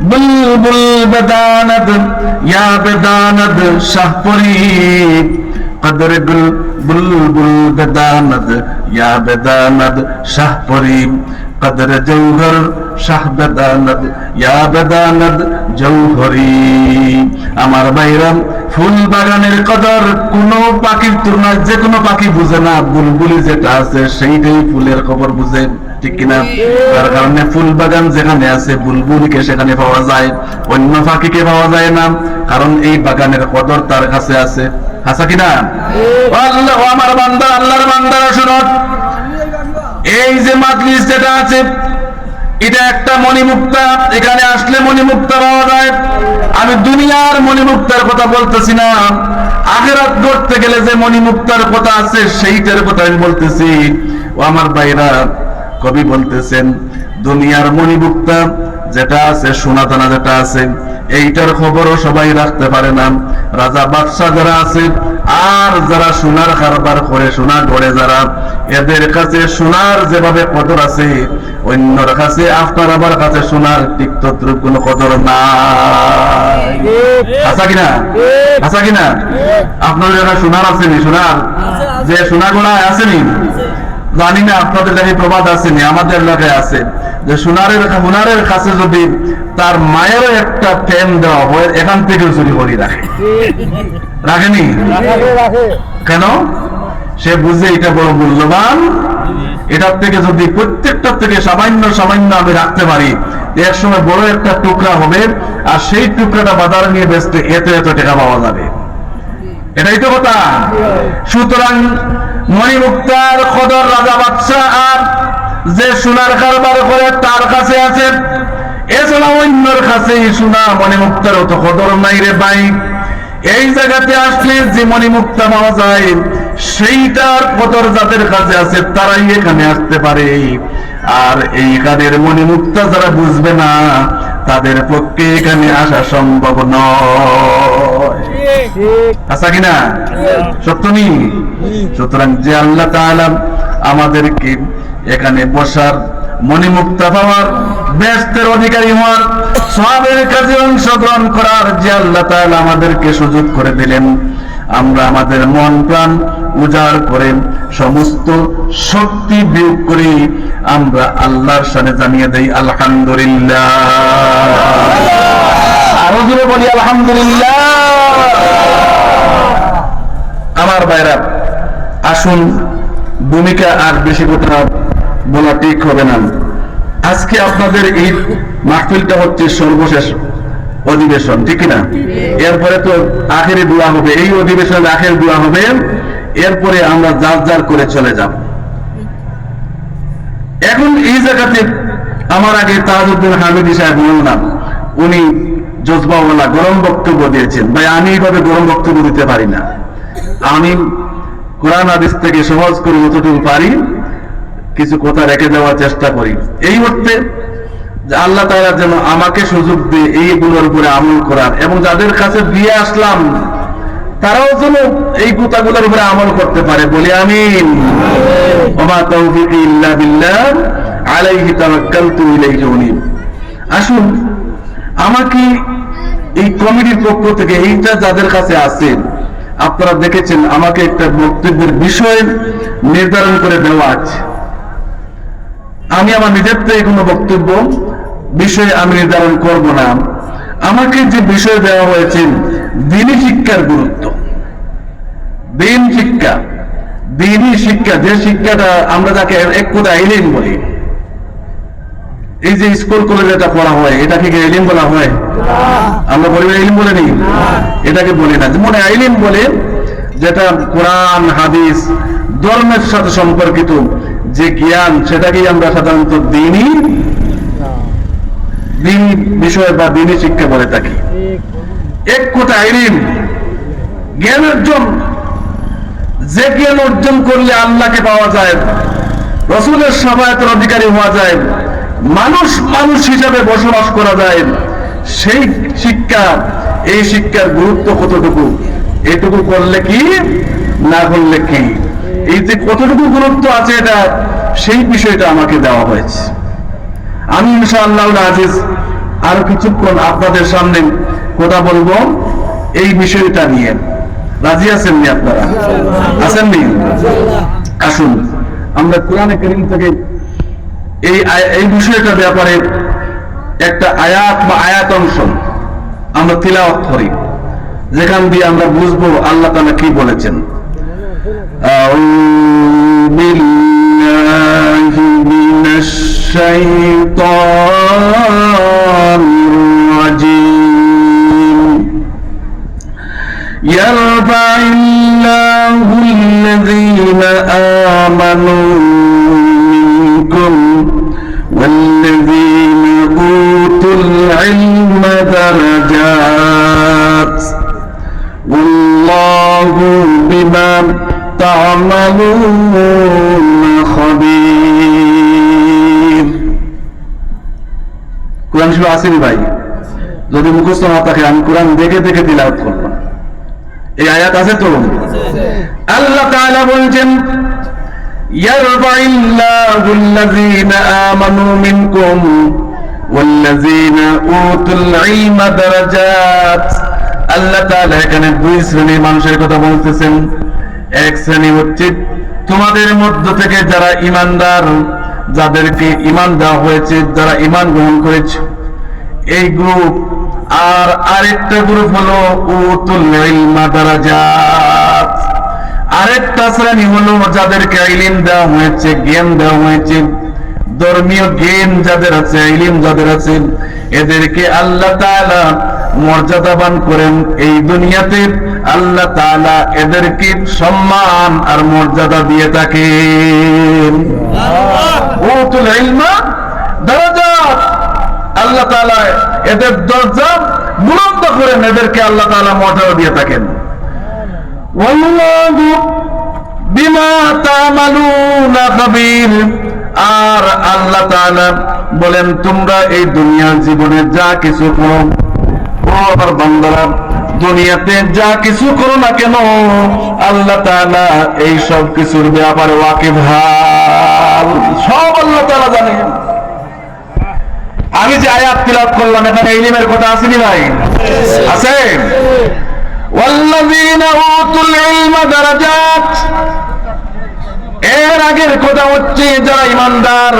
Speaker 2: বুলবুল বেদানত ইয়া বেদানত শাহপুরি, কদ্রগল বুলবুল বেদানত ইয়া বেদানত শাহপুরি, কদর জৌহর শাহ বেদানত ইয়া বেদানত জৌহরি। আমার ভাইরাম, ফুল বাগানের কদর কোন পাখির তুলনায় যে কোনো পাখি বুঝে না। বুলবুলি যেটা আছে সেইটাই ফুলের খবর বুঝে, ঠিক কিনা? তার কারণে ফুল বাগান যেখানে আছে বুলবুলিকে সেখানে পাওয়া যায়, অন্য পাখিকে পাওয়া যায় না, কারণ এই বাগানের কদর তার কাছে আছে। আছে কিনা? আল্লাহ, আমার বান্দা, আল্লাহর বান্দারা শুনো, এই যে মাজলিস যেটা আছে এটা একটা মণিমুক্তা। এখানে আসলে মণিমুক্তা পাওয়া যায়। আমি দুনিয়ার মণিমুক্তার কথা বলতেছি না, আখিরাত করতে গেলে যে মণিমুক্তার কথা আছে সেইটার কথা আমি বলতেছি। ও আমার ভাইরা, কবি বলতেছেন দুনিয়ার মণিমুক্তা যেটা আছে, সোনা দানা যেটা আছে, এইটার খবরও সবাই রাখতে পারে না। রাজা বাদশাহ যারা আছে আর যারা সোনার কারবার করে, সোনা গড়ে যারা, এদের কাছে সোনার যেভাবে কদর আছে অন্যর কাছে, আপনার আমার কাছে সোনার ঠিক তদ্রুপ কোনো কদর নাই। আচ্ছা কিনা? আচ্ছা কিনা? আপনার যারা সোনার আসেনি, সোনার যে সোনা গোড়ায় আসেনি, জানি না আপনাদের কাছে প্রবাদ আসেনি, আমাদের এলাকায় আছে যে সোনারের কাছে যদি তার মায়েরও একটা ফ্যান দেওয়া হয় এখান থেকে চুরি করে রাখে। রাখেনি? কেন? সে বুঝে এটা বড় মূল্যবান, এটার থেকে যদি প্রত্যেকটা থেকে সামান্য সামান্য আমি রাখতে পারি, এক সময় বড় একটা টুকরা হবে, আর সেই টুকরাটা বাজারে নিয়ে বেচতে এত এত টাকা পাওয়া যাবে। এটাই তো কথা। সুতরাং মণিমুক্তার কদর রাজা বাদশাহ আর যে সোনার কারবার করে তার কাছে আছে, এছাড়া অন্যর কাছে সোনা মণিমুক্তার অত কদর নাই রে ভাই। এই জায়গাতে আসলে যে মণিমুক্তা পাওয়া যায় সেইটার কদর যাদের কাছে আছে তারাই এখানে আসতে পারে, আর এইখানের মণিমুক্তা যারা বুঝবে না তাদের পক্ষে এখানে আসা সম্ভব নয়। আচ্ছা কিনা? সত্য নি? সুতরাং যে আল্লাহ তাআলা আমাদেরকে এখানে বসার, মণিমুক্তা পাওয়ার, ব্যস্তের অধিকারী হওয়ার, সওয়াবের কাজে অংশগ্রহণ করার যে আল্লাহ তাআলা আমাদেরকে সুযোগ করে দিলেন, আমরা আমাদের মন প্রাণ উজাড় করে সমস্ত শক্তি বিয়োগ করে আমরা আল্লাহর সামনে জানিয়ে দেই আলহামদুলিল্লাহ। আরো জোরে বলি আলহামদুলিল্লাহ। আমার ভাইরা, আসুন ভূমিকা আর বেশি কথা বলা ঠিক হবে না। আজকে আপনাদের এই মাহফিলটা হচ্ছে সর্বশেষ অধিবেশন, ঠিক না? এরপরে তো আখেরি দোয়া হবে, এই অধিবেশনে আখেরি দোয়া হবে, এরপরে আমরা যার যার করে চলে যাব। এখন এই জায়গাতে আমার আগে তাজউদ্দিন হামিদি সাহেব বললাম, উনি জজবাওয়ালা গরম বক্তব্য দিয়েছেন। ভাই, আমি এইভাবে গরম বক্তব্য দিতে পারি না। আমি কোরআন হাদিস থেকে সহজ করে যতটুকু পারি কিছু কথা রেখে দেওয়ার চেষ্টা করি, এই অর্থে যে আল্লাহ তাআলা যেন আমাকে সুযোগ দিয়ে এইগুলোর উপরে আমল করার, এবং যাদের কাছে দিয়ে আসলাম তারাও যেন এই কথাগুলোর উপরে আমল করতে পারে। বলি আমিন। ওমা তাওফীকি ইল্লা বিল্লাহ আলাইহি তাওয়াক্কালতু ইলাইহি উনীব। আসুন, আমাকে এই কমিটির পক্ষ থেকে এইটা যাদের কাছে আছে, আপনারা দেখেছেন আমাকে একটা বক্তব্যের বিষয় নির্ধারণ করে দেওয়া আছে। আমি আমার নিজের থেকে কোনো বক্তব্য বিষয় আমি নির্ধারণ করব না। আমাকে যে বিষয় দেওয়া হয়েছে দ্বীনি শিক্ষার গুরুত্ব, দিন শিক্ষা, দ্বীনি শিক্ষা, যে শিক্ষাটা আমরা যাকে এক কথায় ইলম বলি। এই যে স্কুল কলেজে এটা পড়া হয়, এটাকে কি ইলম বলা হয়? আমরা বলি ইলম বলে নি, এটাকে বলি না। মনে ইলম বলে যেটা কোরআন হাদিস ধর্মের সাথে সম্পর্কিত যে জ্ঞান, সেটাকেই আমরা সাধারণত দ্বীনি বিষয় বা দ্বীনি শিক্ষা বলে থাকি। এক কথা ইলম, জ্ঞান অর্জন, যে জ্ঞান অর্জন করলে আল্লাহকে পাওয়া যায়, রাসূলের শাফায়াতের অধিকারী হওয়া যায়, মানুষ মানুষ হিসাবে বসবাস করা যায়, সেই শিক্ষা, এই শিক্ষার গুরুত্ব কতটুকু, এটুকু করলে কি, না করলে কি, এই যে কতটুকু গুরুত্ব আছে এটা, সেই বিষয়টা আমাকে দেওয়া হয়েছে। আমি ইনশাআল্লাহ আজিজ আরো কিছুক্ষণ আপনাদের সামনে কথা বলবো এই বিষয়টা নিয়ে। রাজি আছেন নি আপনারা? আছেন নি? আসুন আমরা কোরআনে কারীম থেকে এই বিষয়টার ব্যাপারে একটা আয়াত বা আয়াত অংশ আমরা তিলাওয়াত করি, যেখান দিয়ে আমরা বুঝবো আল্লাহ তাআলা কি বলেছেন। আউযু বিল্লাহি মিনাশ শাইতানির রাজীম। ইয়ারফা'িল্লাহুল্লাযীনা আমানু মিনকুম والذين أوتوا العلم درجات والله بما تعملون خبير। কোরআন শরীফ আসেনি ভাই? যদি মুখস্থ না থাকে আমি কোরআন দেখে দেখে তিলাওয়াত করব। এই আয়াত আছে তো? আল্লাহ তাআলা বলেন, يرفع الله الذين آمنوا منكم والذين أوتوا العلم درجات। আল্লাহ তাআলা এখানে দুই শ্রেণীর মানুষের কথা বলতেছেন। এক শ্রেণী হচ্ছে তোমাদের মধ্য থেকে যারা ঈমানদার, যাদেরকে ঈমান দেওয়া হয়েছে, যারা ঈমান গ্রহণ করেছে, এই গ্রুপ। আর আরেকটা গ্রুপ হলো উতুল ইলমা দারাজাত। আরেকটা শ্রেণী হলো যাদেরকে ইলম দেওয়া হয়েছে, জ্ঞান দেওয়া হয়েছে, ধর্মীয় জ্ঞান যাদের আছে, ইলম যাদের আছে, এদেরকে আল্লাহ তাআলা মর্যাদাবান করেন। এই দুনিয়াতে আল্লাহ তাআলা এদেরকে সম্মান আর মর্যাদা দিয়ে থাকেন। উতুল ইলমা দারাজাত, আল্লাহ তাআলা এদের দরজা বুলন্দ করেন, এদেরকে আল্লাহ তাআলা মর্যাদা দিয়ে থাকেন। ওয়াল্লাহু বিমা তা'মালুনা খাবীর। আর আল্লাহ তাআলা বলেন তোমরা এই দুনিয়ার জীবনে যা কিছু করো, ও আমার বান্দারা, দুনিয়াতে যা কিছু করো না কেন আল্লাহ তাআলা এই সব কিছুর ব্যাপারে ওয়াকিফ, সব আল্লাহ তাআলা জানেন। আমি যে আয়াত তিলাওয়াত করলাম এখানে ইলমের কথা আছে নি ভাই? আছে। ওয়াল্লাযীনা উতুল ইলমা দারাজাত, এর আগের কথা হচ্ছে যারা ঈমানদার।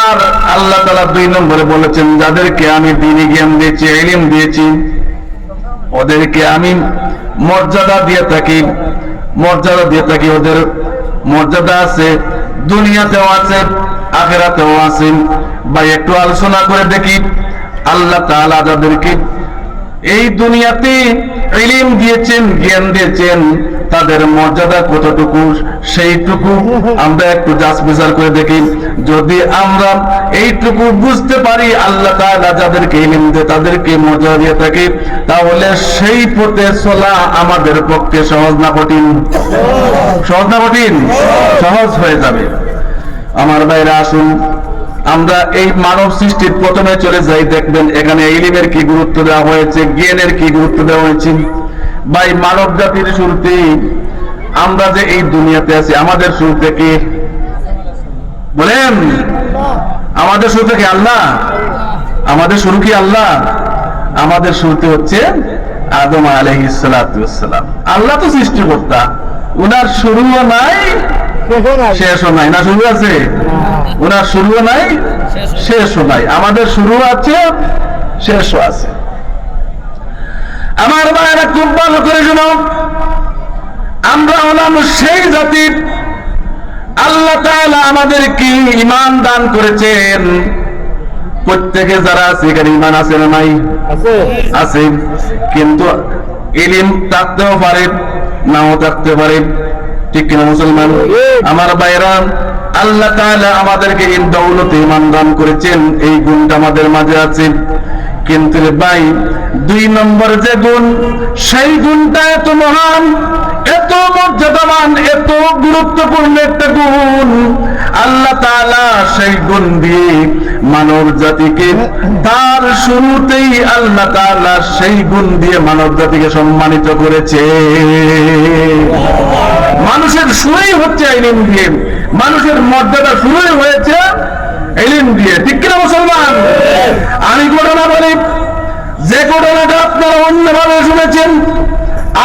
Speaker 2: আর আল্লাহ তাআলা 2 নম্বরে বলেছেন যাদেরকে আমি দ্বীনি জ্ঞান দিয়েছি, ইলম দিয়েছি, ওদেরকে আমি মর্যাদা দিয়ে থাকি, ওদের মর্যাদা আছে, দুনিয়াতেও আছে, আখিরাতেও আছে। ভাই একটু আলোচনা করে দেখি, আল্লাহ তাআলা যাদেরকে এই দুনিয়াতে ইলম দিয়েছেন, জ্ঞান দিয়েছেন, তাদের মর্যাদা কতটুকু সেইটুকু আমরা একটু যাচ বিচার করে দেখি। যদি আমরা এইটুকু বুঝতে পারি আল্লাহ তাআলা যাদেরকে ইলম দেয় তাদেরকে মর্যাদা দিয়ে থাকি, তাহলে সেই পথে চলা আমাদের পক্ষে সহজ না কঠিন? সহজ না কঠিন? সহজ হয়ে যাবে। আমার ভাইরা আসুন, আমরা এই মানব সৃষ্টির প্রথমে চলে যাই, দেখবেন এখানে ইলমের কি গুরুত্ব দেওয়া হয়েছে, জ্ঞানের কি গুরুত্ব দেওয়া হয়েছে। ভাই মানব জাতির শুরুতে, আমরা যে এই দুনিয়াতে আছি আমাদের শুরুতে কি বলেন? আমাদের শুরুতে কি আল্লাহ? আমাদের শুরু কি আল্লাহ? আমাদের শুরুতে হচ্ছে আদম আলাইহিস সালাতু ওয়াস সালাম। আল্লাহ তো সৃষ্টিকর্তা, উনার শুরুও নাই শেষও নাই। না শুরু আছে? উনার শুরুও নাই শেষও নাই। আমাদের শুরু আছে, শেষও আছে। আমার ভাইরা খুব ভালো করে শুনো, আমরা হলাম সেই জাতি, আল্লাহ তাআলা আমাদেরকে ঈমান দান করেছেন। প্রত্যেকে যারা আছে এখানে ঈমান আছে না নাই? আছে। কিন্তু ইলম থাকতেও পারে, নাও থাকতে পারে, ঠিক কিনা মুসলমান? আমার ভাইরা, আল্লাহ তাআলা আমাদেরকে এই দৌলতে ঈমান দান করেছেন, এই গুণটা আমাদের মাঝে আছে। কিন্তু ভাই 2 নম্বর যে গুণ, সেই গুণটা এত মহান, এত মর্যাদাবান, এত গুরুত্বপূর্ণ একটা গুণ, আল্লাহ তাআলা সেই গুণ দিয়ে মানব জাতিকে তার শুরুতেই আল্লাহ তাআলা সেই গুণ দিয়ে মানব জাতিকে সম্মানিত করেছে। মানুষের শুরুই হচ্ছে ইলম দিয়ে, মানুষের মর্যাদা শুরুই হয়েছে ইলম দিয়ে, ঠিক কিনা মুসলমান? আমি ঘটনা বলি, যে ঘটনাটা আপনারা অন্যভাবে শুনেছেন,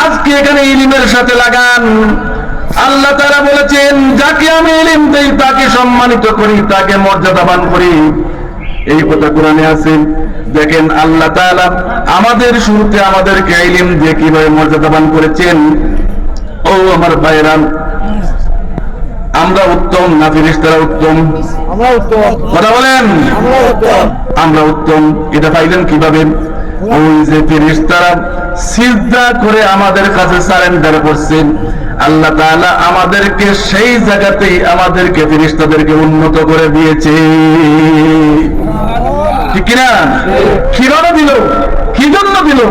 Speaker 2: আজকে এখানে ইলমের সাথে লাগান। আল্লাহ তাআলা বলেছেন যাকে আমি ইলম দেই তাকে সম্মানিত করি, তাকে মর্যাদাবান করি। এই কথা কোরআনে আছে। দেখেন আল্লাহ তাআলা আমাদের শুরুতে আমাদেরকে ইলম দিয়ে কিভাবে মর্যাদাবান করেছেন। ও আমার ভাইরা, আমরা উত্তম না ফেরেশতারা উত্তম? কথা বলেন। আমরা উত্তম। এটা পাইলেন কিভাবে? ওই যে ফেরেশতারা সিজদা করে আমাদের কাছে সারেন্ডার করছেন, আল্লাহ তাআলা আমাদেরকে সেই জায়গাতেই আমাদেরকে ফেরেশতাদেরকে উন্নত করে দিয়েছে, ঠিক কিনা? কিভাবে দিল? কি জন্য দিল?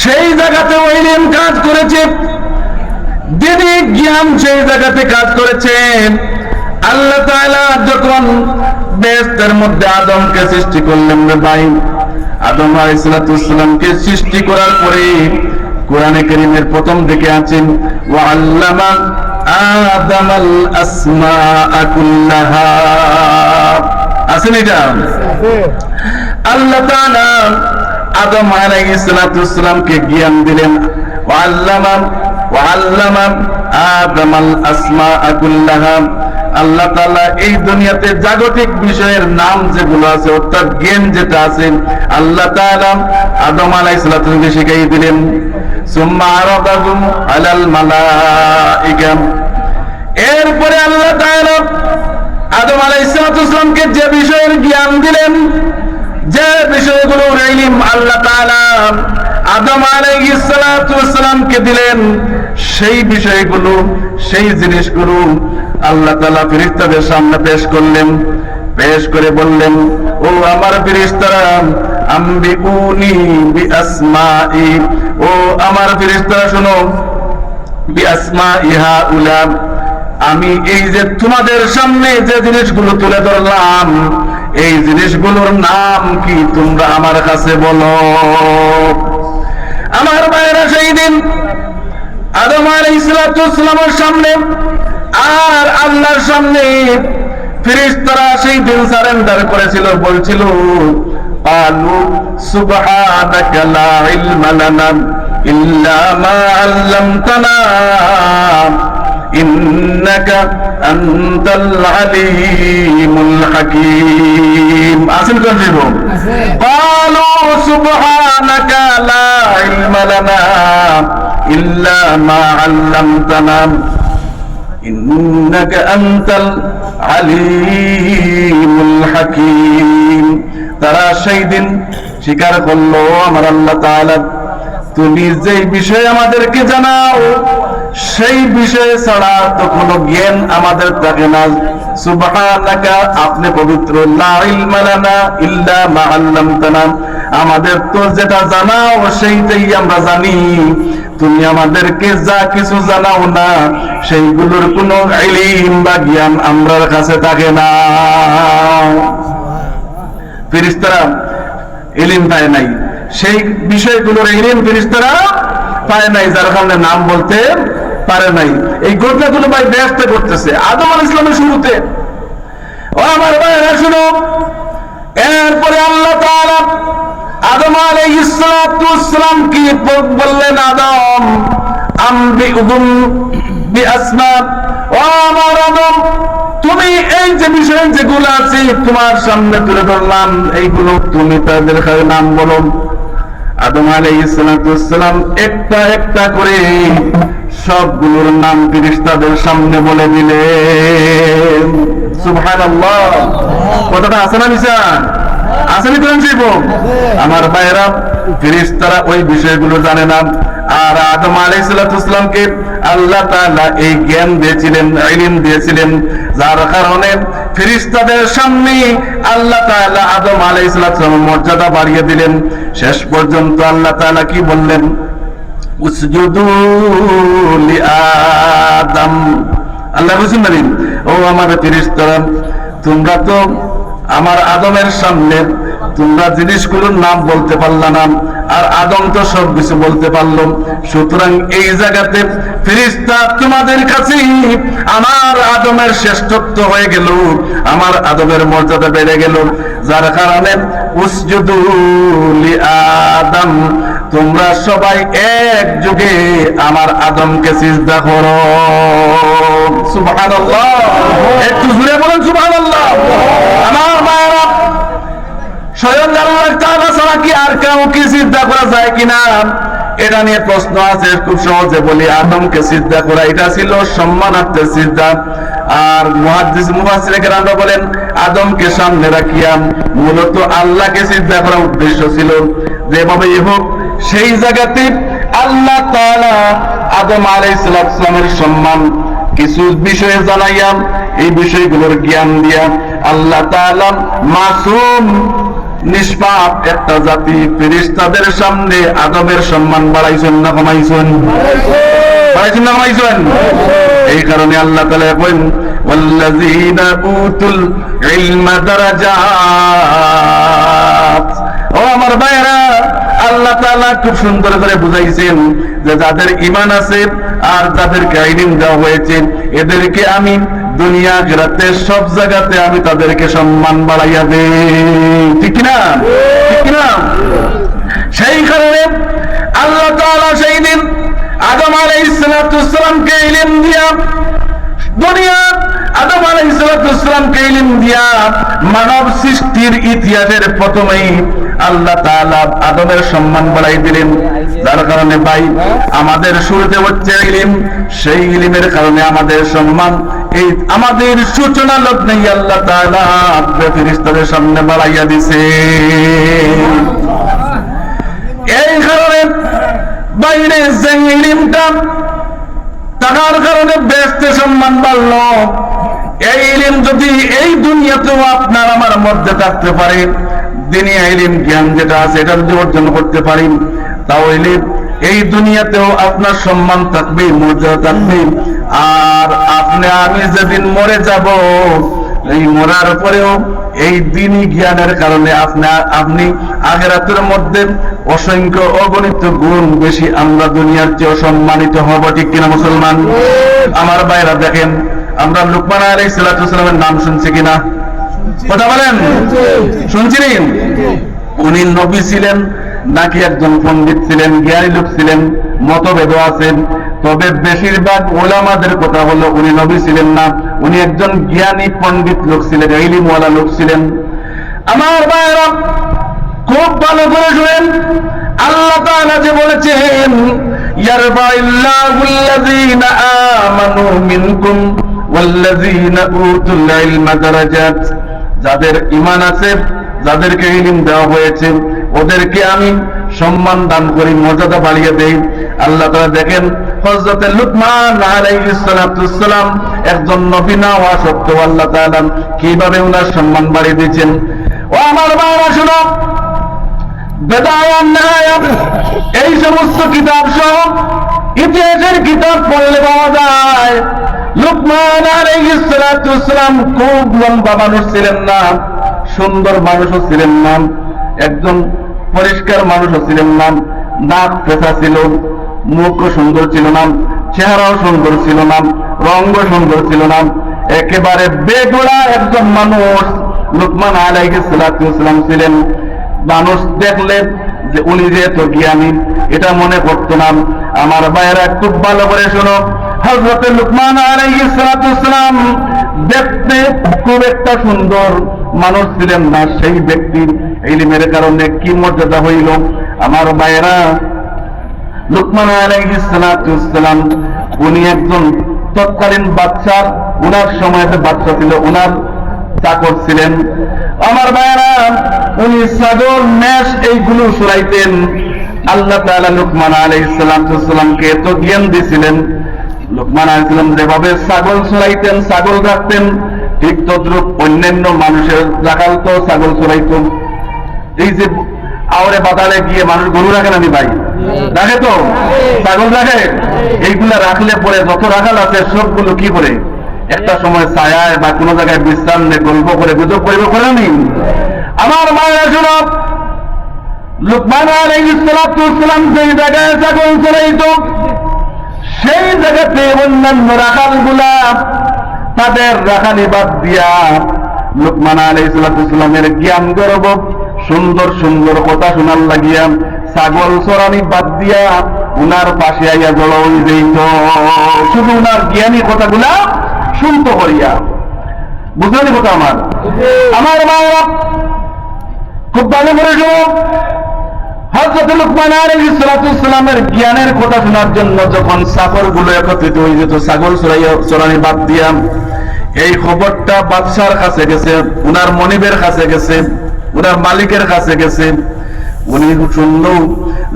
Speaker 2: সেই জায়গাতে ওই ইলম কাজ করেছে, দিনী জ্ঞান সেই জায়গাতে কাজ করেছেন। আল্লাহ তাআলা যখন বেহেশতের মধ্যে আদমকে সৃষ্টি করলেন, ভাই আদম আলাইহিস সালামকে সৃষ্টি করার পরে কোরআনে কারীমের প্রথম দিকে আছেন ওয়া আল্লামা আদামাল আসমাআ কুল্লাহা, আছেন এটা? আল্লাহ তাআলা আদম আলাইহিস সালামকে জ্ঞান দিলেন। ওয়া আল্লামা আদামাল আসমাআ কুল্লাহা। আল্লাহ তাআলা এই দুনিয়াতে জাগতিক বিষয়ের নাম যেগুলো আছে, অর্থাৎ জ্ঞান যেটা আছে, আল্লাহ তাআলা আদম আলাইহিস সালামকে শিখিয়ে দিলেন। সুম্মা আরাদাহুম আলাল মালাইকা। এরপরে আল্লাহ তাআলা আদম আলাইহিস সালামকে যে বিষয়ের জ্ঞান দিলেন, যে বিষয়গুলোর ইলম আল্লাহ তাআলা আদম আলাইহিস সালামকে দিলেন, সেই বিষয়গুলো, সেই জিনিসগুলো আল্লাহ তাআলা ফেরেশতাদের সামনে পেশ করলেন। পেশ করে বললেন, ও আমার ফেরেশতারা, আম্বিউনি বিআসমাই, ও আমার ফেরেশতারা শোনো, বিআসমাই হাউলা, আমি এই যে তোমাদের সামনে যে জিনিসগুলো তুলে ধরলাম, এই জিনিসগুলোর নাম কি তোমরা আমার কাছে বলো। আমার ভাইরা সেই দিন আদম আলাইহিস সালামের সামনে আর আল্লাহর সামনে ফেরেশতারা সেই দিন সারেন্ডার করেছিল, বলছিল قالوا سبحانك لا علم لنا إلا ما علمتنا إنك أنت العليم الحكيم أصل كنجيبهم قالوا سبحانك لا علم لنا إلا ما علمتنا إنك أنت العليم الحكيم তারা সেই দিন স্বীকার করলো আমার আল্লাহ তাআলা তুমি যে বিষয় আমাদেরকে জানাও সেই বিষয় ছাড়া তো কোনো জ্ঞান আমাদের থাকে না। সুবহানাকা আপনি পবিত্র, লা ইলমা লানা ইল্লা মা আল্লামতানা আমাদের তো যেটা জানাও সেইটাই আমরা জানি, তুমি আমাদেরকে যা কিছু জানাও না সেইগুলোর কোনো ইলম বা জ্ঞান আমরার কাছে থাকে না। ফেরেশতারা ইলম পায় নাই, সেই বিষয়গুলোর ইলম ফেরেশতারা পায় নাই, যার কারণে নাম বলতে পারে নাই। এই ঘটনাগুলো ভাই ব্যস্ত করতেছে আদম আলাইহিস সালামের শুরুতে। ও আমার ভাইরা শুনো, এরপরে আল্লাহ তাআলা আদম আলাইহিস সালাম কি বললেন, আদম আনবিউহুম বিআসমা, ও আমার আদম তুমি এই যে বিষয় যেগুলো আছে তোমার সামনে তুলে ধরলাম এইগুলো তুমি তাদের নাম বলো। আদম আলাইহিস সালাম একটা একটা করে সবগুলোর নাম ফেরেশতাদের সামনে বলে দিলেন। সুবহানাল্লাহ, কথাটা আছে না মিশান? আসেনি কোরআন শরীফ? আমার ভাইরা ফেরেশতারা ওই বিষয়গুলো জানে না, আর আদম আলাইহিস সালামকে আল্লাহ তাআলা এই জ্ঞান দিয়েছিলেন, ইলম দিয়েছিলেন, যার কারণে ফেরেশতাদের সামনে আল্লাহ তাআলা আদম আলাইহিস সালামের মর্যাদা বাড়িয়ে দিলেন। শেষ পর্যন্ত আল্লাহ তাআলা কি বললেন, উসজুদু লিআদম। আল্লাহ বলেন, ও আমার ফেরেশতারা তোমরা তো আমার আদমের সামনে তোমরা জিনিসগুলোর নাম বলতে পারলা না, আর আদম তো সব কিছু বলতে পারলো, সুতরাং এই জায়গাতে ফেরেশতা তোমাদের কাছে আমার আদমের শ্রেষ্ঠত্ব হয়ে গেল, আমার আদমের মর্যাদা বেড়ে গেল, যার কারণে উসজুদু লিআদম তোমরা সবাই এক যুগে আমার আদমকে সিজদা করো। সুবহানাল্লাহ, একটু জোরে বলেন সুবহানাল্লাহ। আমার মায়েরা স্বয়ং আল্লাহ তাআলা ছাড়া কি আর কাউকে সিজদা করা যায় কিনা এটা নিয়ে প্রশ্ন আছে। খুব সহজে বলি, আদমকে সিজদা করা এটা ছিল সম্মানার্থে সিজদা, আর মুফাসসিরে কেরামরা বলেন আদমকে সামনে রাখিয়া মূলত আল্লাহকে সিজদা করার উদ্দেশ্য ছিল। যেভাবেই হোক সেই জায়গাতে আল্লাহ তাআলা আদম আলাইহিস সালামের সম্মান কিছু বিষয়ে জানাইয়া এই বিষয়গুলোর জ্ঞান দিয়া আল্লাহ তাআলা মাসুম নিষ্পাপ একটা জাতি ফেরেশতাদের সামনে আদমের সম্মান বাড়াইছেন না কমাইছেন? বাড়াইছেন না কমাইছেন? এই কারণে আল্লাহ তাআলা বলেন ওয়াল্লাযীনা উতুল ইলমা দারাজাত। ও আমার ভাইরা, আল্লাহ তাআলা খুব সুন্দর করে বুঝাইছেন যে যাদের ঈমান আছে আর যাদেরকে ইলম দেওয়া হয়েছে এদেরকে আমি দুনিয়া আখিরাতে সব জায়গাতে আমি তাদেরকে সম্মান বাড়াইয়া দেই। ঠিক না? ঠিক না? সেই কারণে আল্লাহ তাআলা সেই দিন আদম আলাইহিস সালামকে ইলম দিয়া দুনিয়া আদম আলাইহিস সালামকে ইলম দিয়া মানব সৃষ্টির ইতিহাসের প্রথমেই আল্লাহ তাআলা আদমের সম্মান বাড়াই দিলেন। যার কারণে ভাই আমাদের শুরুতে হচ্ছে ইলম, সেই ইলমের কারণে আমাদের সম্মান, এই আমাদের সূচনা লগ্নেই আল্লাহ তাআলা ফেরেশতাদের সামনে বাড়াইয়া দিছে। এই কারণে বাইরে যে ইলমটা তার কারণে বেহেশতে সম্মান বাড়লো, এই ইলম যদি এই দুনিয়াতেও আপনার আমার মধ্যে থাকতে পারে, দুনিয়া ইলম জ্ঞান যেটা আছে এটা যদি অর্জন করতে পারি, তাহলে এই দুনিয়াতেও আপনার সম্মান থাকবে, মর্যাদা থাকবে। আর আপনি আমি যেদিন মরে যাব এই মরার পরেও এই দিনই জ্ঞানের কারণে আপনি আখিরাতের মধ্যে অসংখ্য অগণিত গুণ বেশি আমরা দুনিয়ার চেয়ে সম্মানিত হব, ঠিক কিনা মুসলমান? আমার ভাইরা দেখেন, আমরা লুকমান আলাইহিস সালামের নাম শুনছি কিনা? কথা বলেন, শুনছিলেন? উনি নবী ছিলেন নাকি একজন পণ্ডিত ছিলেন, জ্ঞানী লোক ছিলেন? মতভেদ আছেন, তবে বেশিরভাগ ওলামাদের কথা হলো উনি নবী ছিলেন না, উনি একজন জ্ঞানী পণ্ডিত লোক ছিলেন, ইলমওয়ালা লোক ছিলেন। আমার ভাইরা খুব ভালো করে শুনেন, আল্লাহ তাআলা যে বলেছেন ইয়ারফাইল্লাহুল্লাযীনা আমানু মিনকুম ওয়াল্লাযীনা উতুল ইলমা দারাজাত, যাদের ঈমান আছে, যাদেরকে ইলম দেওয়া হয়েছে, ওদেরকে আমি সম্মান দান করি, মর্যাদা বাড়িয়ে দেই। আল্লাহ তাআলা দেখেন হযরত লুকমান আলাইহিস সালাম একজন নবী না হওয়া সত্ত্বেও আল্লাহ তাআলা কিভাবে ওনার সম্মান বাড়িয়ে দিয়েছেন। ও আমার ভাইরা শুনো, বেদায়া নিহায়া এই সমস্ত কিতাব সহ ইতিহাসের কিতাব পড়লে পাওয়া যায় লুকমান আলাইহিস সালাম খুব লম্বা মানুষ ছিলেন না, সুন্দর মানুষও ছিলেন না, একজন পরিষ্কার মানুষও ছিলেন না, নাক পেঁচা ছিল, মুখও সুন্দর ছিল না, চেহারাও সুন্দর ছিল না, রঙও সুন্দর ছিল না, একেবারে বেগোড়া একজন মানুষ লুকমান আলাইহিস সালাম ছিলেন। মানুষ দেখলে যে উনি যে এত জ্ঞানী এটা মনে করতো না। আমার ভাইয়েরা খুব ভালো করে শোনো, হযরত লুকমান আলাইহিস সালাম দেখতে খুব একটা সুন্দর মানুষ ছিলেন না, সেই ব্যক্তির ইলমের কারণে কি মর্যাদা হইল। আমার ভাইয়েরা, লুকমান আলাইহিস সালাম উনি একজন তৎকালীন বাদশা, উনার সময়তে বাদশা ছিল, উনার চাকর ছিলেন। আমার ভাইয়েরা, উনি ছাগল, মেষ এইগুলো সরাইতেন। আল্লাহ তাআলা লুকমান আলাইহিস সালামকে এত জ্ঞান দিয়েছিলেন, লুকমান আলাইহিস সালাম যেভাবে ছাগল সরাইতেন, ছাগল রাখতেন, ঠিক তদ্রুপ অন্যান্য মানুষের রাখাল তো ছাগল সরাইতেন। এই যে আওরে বাদালে গিয়ে মানুষ গরু রাখে না, ভাই রাখে তো, ছাগল রাখে, এইগুলা রাখলে পরে যত রাখাল আছে সবগুলো কি করে একটা সময় ছায়ায় বা কোনো জায়গায় বিশ্রাম নেই, গল্প করে গুজব করে করে নি। আমার মায়েরা শুনো, লুকমান আলাইহিস সালাম যেই জায়গায় ছাগল চড়াইতো, সেই জায়গাতে অন্যান্য রাখালগুলা তাদের রাখালি বাদ দিয়া লুকমান আলাইহিস সালামের জ্ঞান গর্ব, সুন্দর সুন্দর কথা শোনার লাগিয়া ছাগল চড়ানি বাদ দিয়া উনার পাশে আইয়া জড়ো হয়ে যেত, শুধু উনার জ্ঞানী কথাগুলা শুনতে করিয়া। বুঝলেন কথা আমার? আমার মায়েরা খুব ভালো করে শোনো, হযরত লুকমান আলাইহিস সালামের জ্ঞানের কথা শোনার জন্য যখন চাকরগুলো একত্রিত হয়ে যেত ছাগল চড়ানি বাদ দিয়া, এই খবরটা বাদশার কাছে গেছে, উনার মনিবের কাছে গেছে, উনার মালিকের কাছে গেছে। উনি শুনল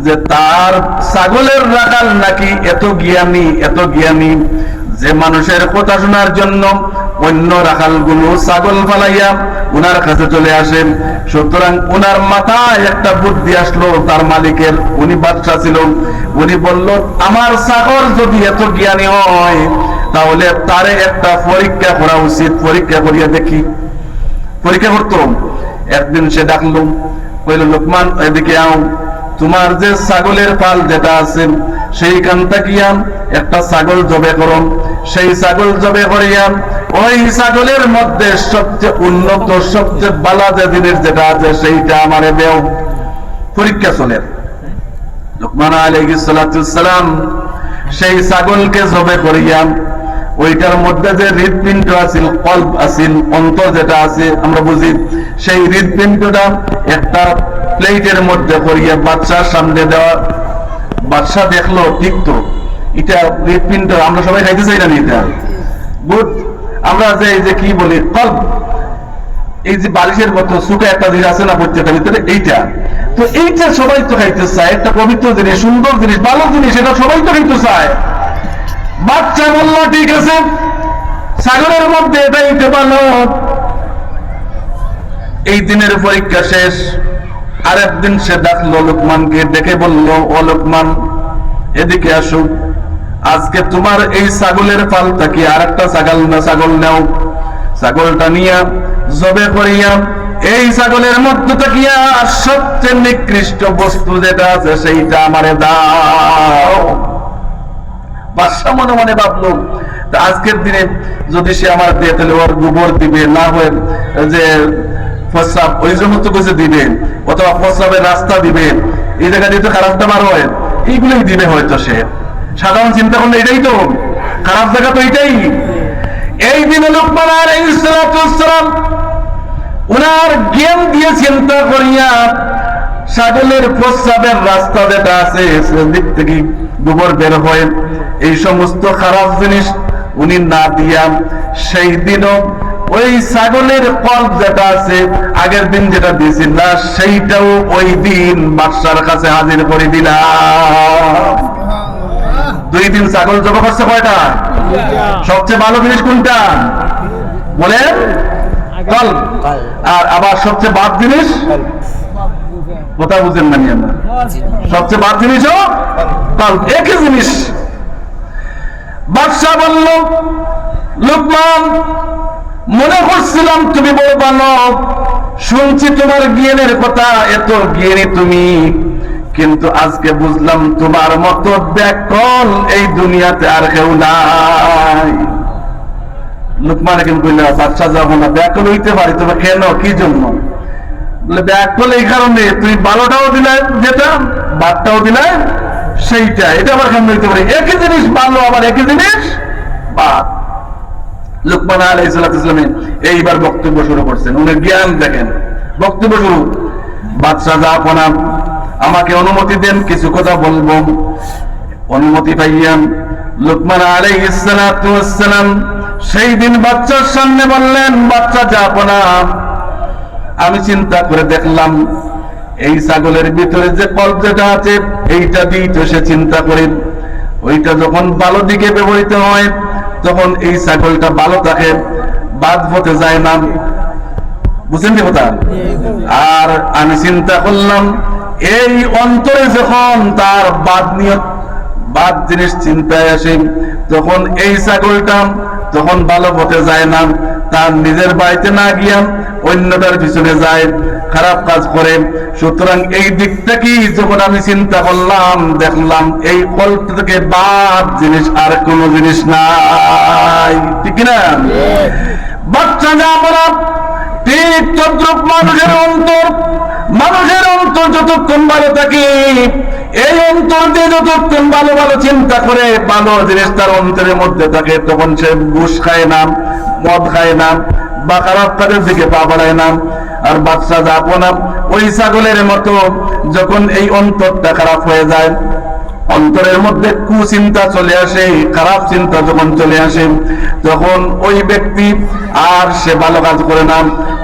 Speaker 2: যে তার ছাগলের রাখাল নাকি এত জ্ঞানী, এত জ্ঞানী যে মানুষের কথা শোনার জন্য অন্য রাখালগুলো ছাগল ফালাইয়া উনার কাছে চলে আসেন। সুতরাং উনার মাথায় একটা বুদ্ধি আসলো তার মালিকের, উনি বাদশা ছিল। উনি বলল, আমার ছাগল যদি এত জ্ঞানী হয় তাহলে তারে একটা পরীক্ষা করা উচিত, পরীক্ষা করিয়া দেখি। পরীক্ষা করতো। একদিন সে ডাকলো, কইল, লুকমান এদিকে আও, তোমার যে ছাগলের পাল যেটা আছে সেইখান থাকিয়া একটা ছাগল জবে করো, সেই ছাগল জবে করিয়া ওই ছাগলের মধ্যে সবচেয়ে উন্নত, সবচেয়ে বালা যে জিনিস যেটা আছে সেইটা আমারে দেও। পরীক্ষা চলে। লুকমান আলাইহিস সালাম সেই ছাগলকে জবে করিয়া ওইটার মধ্যে যে হৃদপিণ্ড আছিল, কল্ব আছিল, অন্তর যেটা আছে আমরা বুঝি, সেই হৃদপিণ্ডটা একটা প্লেটের মধ্যে করিয়া বাদশার সামনে দেওয়া। বাদশা দেখলো, ঠিক তো, এটা হৃদপিণ্ড, আমরা সবাই খাইতে চাই না এটা গুড, আমরা যে কি বলি কল্ব, এই যে বালিশের মতো সুখে একটা জিনিস আছে না প্রত্যেকটা ভিতরে, এইটা তো, এইটা সবাই তো খাইতে চায়, একটা পবিত্র জিনিস, সুন্দর জিনিস, ভালো জিনিস, এটা সবাই তো খাইতে চায়। বাচ্চা বলল, ঠিক আছে, ছাগলের মধ্যে এটা দিতে পারলো। এই দিনের পরীক্ষা শেষ। আরেকদিন সে ডাকলো লুকমানকে, ডেকে বলল, ও লুকমান, এদিকে আসো, আজকে তোমার এই ছাগলের পালটা কি আর একটা ছাগল নাও। ছাগলটা নিয়া জবে করিয়া এই ছাগলের মধ্যে থাকিয়া সবচেয়ে নিকৃষ্ট বস্তু যেটা আছে সেইটা আমারে দাও। বাদশা মনে মনে ভাবলো আজকের দিনে যদি সে আমার দেয় তাহলে ওর গোবর দিবে, না হয় যে প্রস্রাব ওই সমস্ত কিছু দিবে, অথবা প্রস্রাবের রাস্তা দিবে, এই জায়গা দিয়ে তো খারাপ দাবার হয়, এইগুলোই দিবে হয়তো সে। সাধারণ চিন্তা করলে এটাই তো খারাপ জায়গা, তো এটাই। এই দিনে লোকমান আলাইহিস সালাম উনার জ্ঞান দিয়ে চিন্তা করিয়া ছাগলের প্রস্রাবের রাস্তা যেটা আছে সেদিক থেকে গোবর বের হয়, এই সমস্ত খারাপ জিনিস উনি না দিয়া সেই দিনও ওই ছাগলের কল্প যেটা আছে আগের দিন যেটা দিয়েছিল না সেইটাও ওই দিন বাদশার কাছে হাজির করে দিলাম। 2 দিন ছাগল জবাই করছে কয়টা? সবচেয়ে ভালো জিনিস কোনটা বলেন? কল্প। আর আবার সবচেয়ে বাদ জিনিস কথা বুঝেন না নিয়ে না, সবচেয়ে বাদ জিনিসও কল্প, একই জিনিস। বাদশা বলল লোকমান মনে করছিলাম তুমি বড় ভালো, শুনছি তোমার জ্ঞানের কথা, এত জ্ঞানী তুমি, কিন্তু আজকে বুঝলাম তোমার মতো ব্যাকল এই দুনিয়াতে আর কেউ নাই। লোকমান কিন্তু কইল বাদশা যাবো না, ব্যাকল হইতে পারি, তবে কেন, কি জন্য? বলে ব্যাকল এই কারণে তুমি ভালোটাও দিলে যেটা, বাদটাও দিলে সেইটা, এটা আবার কেমন হইতে পারে? একই জিনিস ভালো আবার একই জিনিস বাদ। লোকমান আলাইহিস সালাম এইবার বক্তব্য শুরু করছেন, উনি জ্ঞান দেখেন, বক্তব্য শুরু। বাদশা জাহাপনা আমাকে অনুমতি দেন, কিছু কথা বলবো। অনুমতি পাইয়াম লোকমান আলাইহিস সালাম সেই দিন বাচ্চার সামনে বললেন, বাচ্চা জাহাপনা আমি চিন্তা করে দেখলাম এই ছাগলের ভিতরে যে কল্প যেটা আছে এইটা দিয়ে তো সে চিন্তা করে ওইটা যখন ভালো দিকে ব্যবহৃত হয় তখন এই ছাগলটা ভালো থাকে, বাদ হতে যায় না, বুঝছেন কি কথা? আর আমি চিন্তা করলাম এই অন্তরে যখন তার বাদ নিয়ত, বাদ জিনিস চিন্তায় আসে, তখন এই ছাগলটা তখন ভালো হতে যায় না, তার নিজের বাড়িতে না গিয়া অন্যটার পিছনে যায়, খারাপ কাজ করে। সুতরাং এই দিকটা কি যখন আমি চিন্তা করলাম, দেখলাম এই কল্প থেকে বাদ জিনিস আর কোন জিনিস নাই, ঠিক না? বাচ্চা যা বলা ঠিক তদ্রুপ মানুষের অন্তর, মানুষের অন্তর যতক্ষণ ভালো থাকে, এই অন্তর দিয়ে যতক্ষণ ভালো ভালো চিন্তা করে ভালো জিনিস তার অন্তরের মধ্যে থাকে, তখন সে ঘুষ খায় না, মদ খায় না, বা খারাপ কাজের দিকে পা বাড়ায় না। আর বাচ্চা যাবো না ওই ছাগলের মতো যখন এই অন্তরটা খারাপ হয়ে যায়, অন্তরের মধ্যে কুচিন্তা চলে আসে, খারাপ চিন্তা যখন চলে আসে, তখন ওই ব্যক্তি আর সে ভালো কাজ করে না।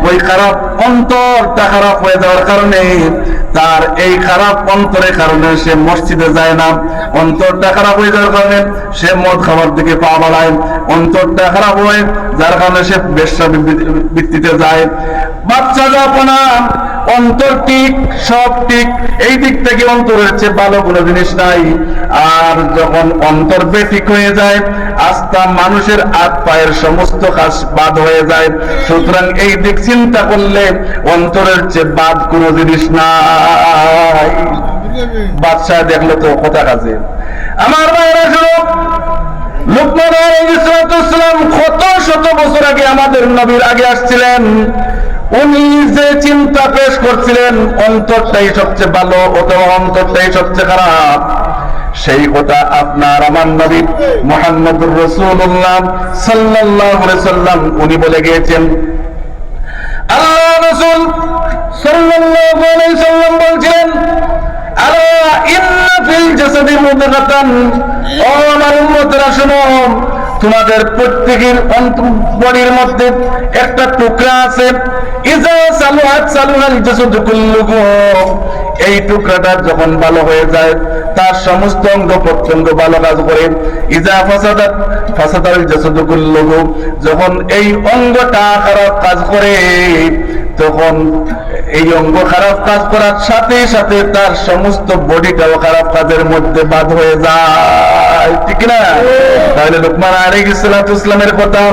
Speaker 2: ওই খারাপ অন্তরটা খারাপ হয়ে যাওয়ার কারণে তার এই খারাপ অন্তরের কারণে সে মসজিদে যায় না, অন্তরটা খারাপ হয়ে যাওয়ার কারণে সে মদ খাবার দিকে পা বাড়ায়, অন্তরটা খারাপ হয় যার কারণে সে বেশ্যা বৃত্তিতে যায়। বাচ্চা যাপনা অন্তর ঠিক, সব ঠিক, এই দিক থেকে অন্তরের চেয়ে ভালো কোনো জিনিস নাই। আর যখন অন্তর বেঠিক হয়ে যায়, আস্থা মানুষের হাত পায়ের সমস্ত কাজ বাদ হয়ে যায়। সুতরাং এই দিক চিন্তা করলে অন্তরের চেয়ে বাদ কোনো জিনিস নাই। বাদশা দেখলো তো কথা কাজে। আমার ভাইরা শুনো, লোকমান আলাইহিস সালাম কত শত বছর আগে আমাদের নবীর আগে আসছিলেন, উনি যে চিন্তা পেশ করছিলেন অন্তরটাই সবচেয়ে ভালো অথবা অন্তরটাই সবচেয়ে খারাপ, সেই কথা আপনার আমার নবী মুহাম্মদুর রাসূলুল্লাহ সাল্লাল্লাহু আলাইহি সাল্লাম উনি বলে গিয়েছেন। আল্লাহ রাসূল সাল্লাল্লাহু আলাইহি সাল্লাম বলছেন, আলা ইন্না ফিল জাসাদি মুদগাতান, ও আমার উম্মতরা শুনো, তোমাদের প্রত্যেকের বডির মধ্যে একটা টুকরা আছে, ইজা সালুহাত সালুহাল জাসাদু কুল্লুহু, এই টুকরাটা যখন ভালো হয়ে যায় তার সমস্ত অঙ্গ প্রত্যঙ্গ ভালো কাজ করে। ইজা ফাসাদাত ফাসাদাল জাসাদু কুল্লুহু, যখন এই অঙ্গটা খারাপ কাজ করে তখন এই অঙ্গ খারাপ কাজ করার সাথে সাথে তার সমস্ত বডিটাও খারাপ কাজের মধ্যে বাদ হয়ে যায়, ঠিক না? তাহলে লোকমান আলাইহিস সালামের কথা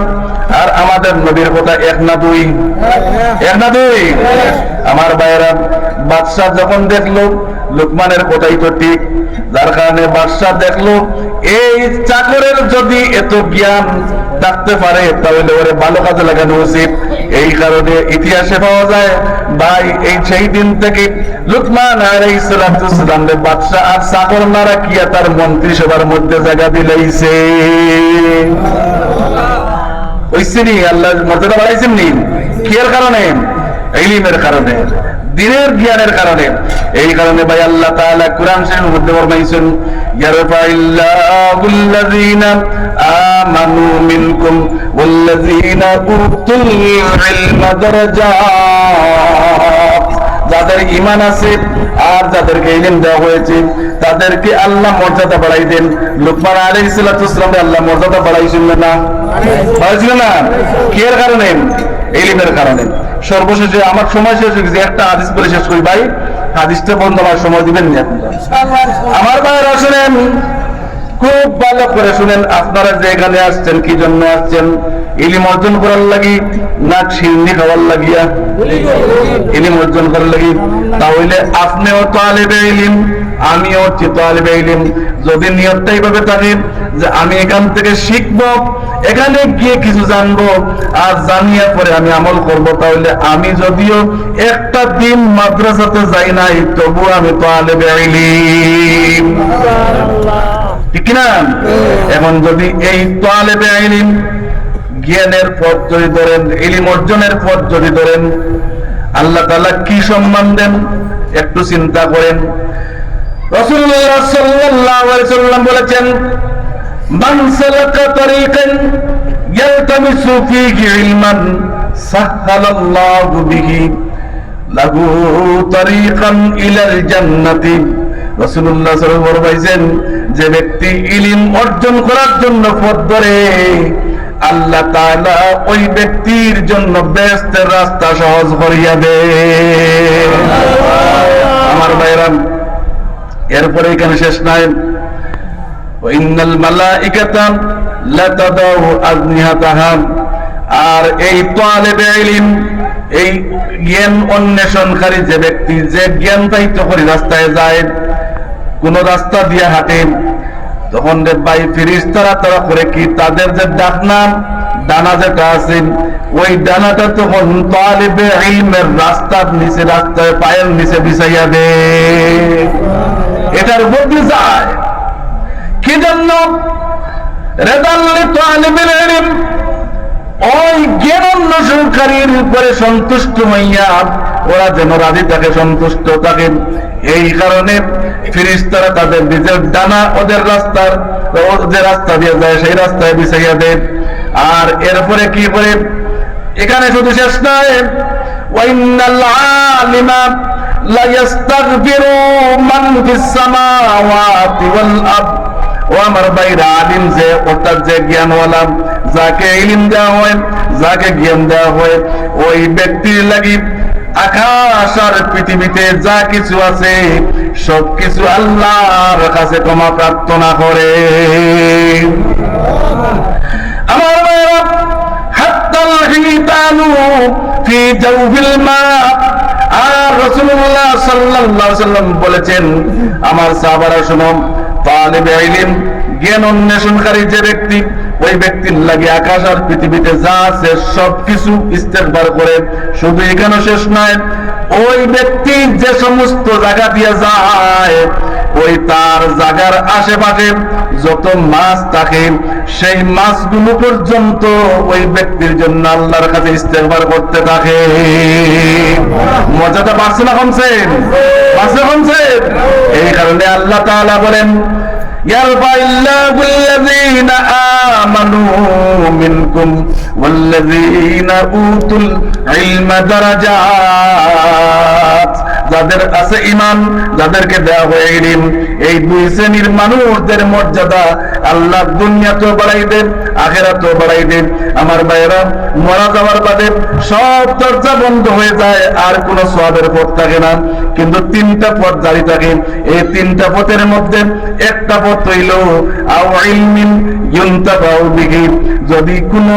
Speaker 2: আর আমাদের নবীর কথা এক না দুই? এক না দুই? আমার ভাইয়েরা, বাদশাহ যখন দেখলো লোকমানের কথাই তো ঠিক, যার কারণে বাদশাহ দেখলো এই চাকরের যদি এত জ্ঞান থাকতে পারে তাহলে ওরে ভালো কাজে লাগানো উচিত। এই কারণে ইতিহাসে পাওয়া যায় ভাই, এই সেই দিন থেকে লোকমান আলাইহিস সালাম বাদশাহ আর চাকর না রাখিয়া তার মন্ত্রিসভার মধ্যে জায়গা দিলাইছে। ওইসিনি আল্লাহ মর্যাদা বাড়াইছেন নি কিয়ের কারণে? ইলমের কারণে, দিনের জ্ঞানের কারণে। এই কারণে ভাই আল্লাহ তাআলা কুরআন শরীফের মধ্যে ফরমাইছেন, ইয়ারফাইল্লাহুল্লাযীনা আমানু মিনকুম ওয়াল্লাযীনা উতুল ইলমা দারাজাত। যাদের ঈমান আছে আর যাদেরকে ইলম দেওয়া হয়েছে তাদেরকে আল্লাহ মর্যাদা বাড়াই দেন। লোকমান আলাইহিস সালামকে আল্লাহ মর্যাদা বাড়াইছেন না? বাড়াইছিল না? কিয়ের কারণে? ইলমের কারণে। সর্বশেষে আমার সময় শেষ হয়ে গেছে, একটা হাদিস বলে শেষ করি ভাই, হাদিসটা বন্ধ আমার সময় দিবেন না আমার ভাইরা। শুনেন, খুব ভালো করে শুনেন, আপনারা যে এখানে আসছেন কি জন্য আসছেন? ইলম অর্জন করার লাগি না সিন্নি খাওয়ার লাগিয়া? ইলম অর্জন করার লাগি। তাহলে আপনিও তালিবে ইলম, আমিও হচ্ছি তালিবে ইলম। যদি নিয়তটা এইভাবে থাকে যে আমি এখান থেকে শিখবো, এখানে গিয়ে কিছু জানবো আর জানিয়ে পরে আমি আমল করব, তাহলে আমি যদিও একটা দিন মাদ্রাসাতে যাই নাই তবু আমি তালিবে ইলম, ঠিক না? এখন যদি এই তালিবে ইলম জ্ঞানের পথ যদি ধরেন, ইলম অর্জনের পথ যদি ধরেন, আল্লাহ তাআলা কি সম্মান দেন একটু চিন্তা করেন। রাসূলুল্লাহ সাল্লাল্লাহু আলাইহি ওয়াসাল্লাম বলেছেন, মান সালাকা তরিকান ইয়ালতামিসু ফীহি ইলমান সাহহালাল্লাহু বিহি লাহু তরিকান ইলাল জান্নাতি। রাসূলুল্লাহ সাল্লাল্লাহু আলাইহি ওয়াসাল্লাম বলেছেন, যে ব্যক্তি ইলম অর্জন করার জন্য পথ ধরে আল্লাহ তাআলা ওই ব্যক্তির জন্য বেহেশতের রাস্তা সহজ করিয়া দেন। আমার ভাইরা, এরপরে এখানে শেষ নাই, ইন্নাল মালাইকাতা লাতাদাউ আজনিহাতাহা। আর এই তালিবে ইলম, এই জ্ঞান অন্বেষণকারী যে ব্যক্তি, যে জ্ঞান দায়িত্ব করে রাস্তায় যায়, কোন রাস্তা দিয়ে হাঁটে, তখন ভাই ফেরেশতারা তারা করে কি তাদের যে ডানা যেটা আছে ওই ডানাটা তখন তালিবে ইলমের রাস্তার নিচে, রাস্তায় পায়ের নিচে বিছাইয়া দে, এটার বদলে যায়। কি জন্য? রেদাল্লি তালিবিল ইলম, ওই জ্ঞান অন্বেষণকারীর উপরে সন্তুষ্ট হইয়া ওরা যেন রাজি থাকে, সন্তুষ্ট থাকে। এই কারণে ফেরেশতারা তাদের নিজের ডানা ওদের রাস্তার, যে রাস্তা দিয়ে যায় সেই রাস্তায় বিছাইয়া দেয়। আর এরপরে কি করে? এখানে শুধু শেষ নয়, ওয়াইন্নাল আলিমা লা ইস্তাগফিরু মান ফিস সামাওয়াতি ওয়াল আরদ। ও আমার ভাইরা, আলিম যে অর্থাৎ যে জ্ঞানওয়ালা, যাকে ইলম দেওয়া হয়, যাকে জ্ঞান দেওয়া হয়, ওই ব্যক্তির লাগি আকাশ আর পৃথিবীতে যা কিছু আছে সবকিছু আল্লাহর কাছে ক্ষমা প্রার্থনা করে। আমার ভাইরা, হাত্তাল হিতানু ফি জাওফিল মা। আর রাসূলুল্লাহ সাল্লাল্লাহু আলাইহি ওয়াসাল্লাম বলেছেন, আমার সাহাবারা শুনো, তালিবে ইলম জ্ঞান অন্বেষণকারী যে ব্যক্তি, ওই ব্যক্তির লাগে আকাশ আর পৃথিবীতে যা আছে সবকিছু ইস্তেগফার করে। শুধু এখানে শেষ নয়, ওই ব্যক্তি যে সমস্ত জায়গা দিয়ে যায়, ওই তার জায়গার আশেপাশে যত মাছ থাকে সেই মাছগুলো পর্যন্ত ওই ব্যক্তির জন্য আল্লাহর কাছে ইস্তেগফার করতে থাকে। মজাটা বাড়ছে না কমছে? বাড়ছে কমছে? এই কারণে আল্লাহ তাআলা বলেন, ইয়ারফাইল্লাহুল্লাযীনা আমানু মিনকুম ওয়াল্লাযীনা উতুল ইলমা দারাজাত। যাদের আছে ঈমান, যাদেরকে দেওয়া হয়ে ইলম, এই দুই শ্রেণীর মানুষদের মর্যাদা আল্লাহ দুনিয়াতেও বাড়াই দেন, আখিরাতেও বাড়াই দেন। আমার ভাইয়েরা, মরা যাওয়ার বাদে সব দরজা বন্ধ হয়ে যায়, আর কোনো সওয়াবের পথ থাকে না, কিন্তু তিনটা পথ জারি থাকে। এই তিনটা পথের মধ্যে একটা পথ হইল আও ইলমিন ইউনতাফাউ বিহি, যদি কোনো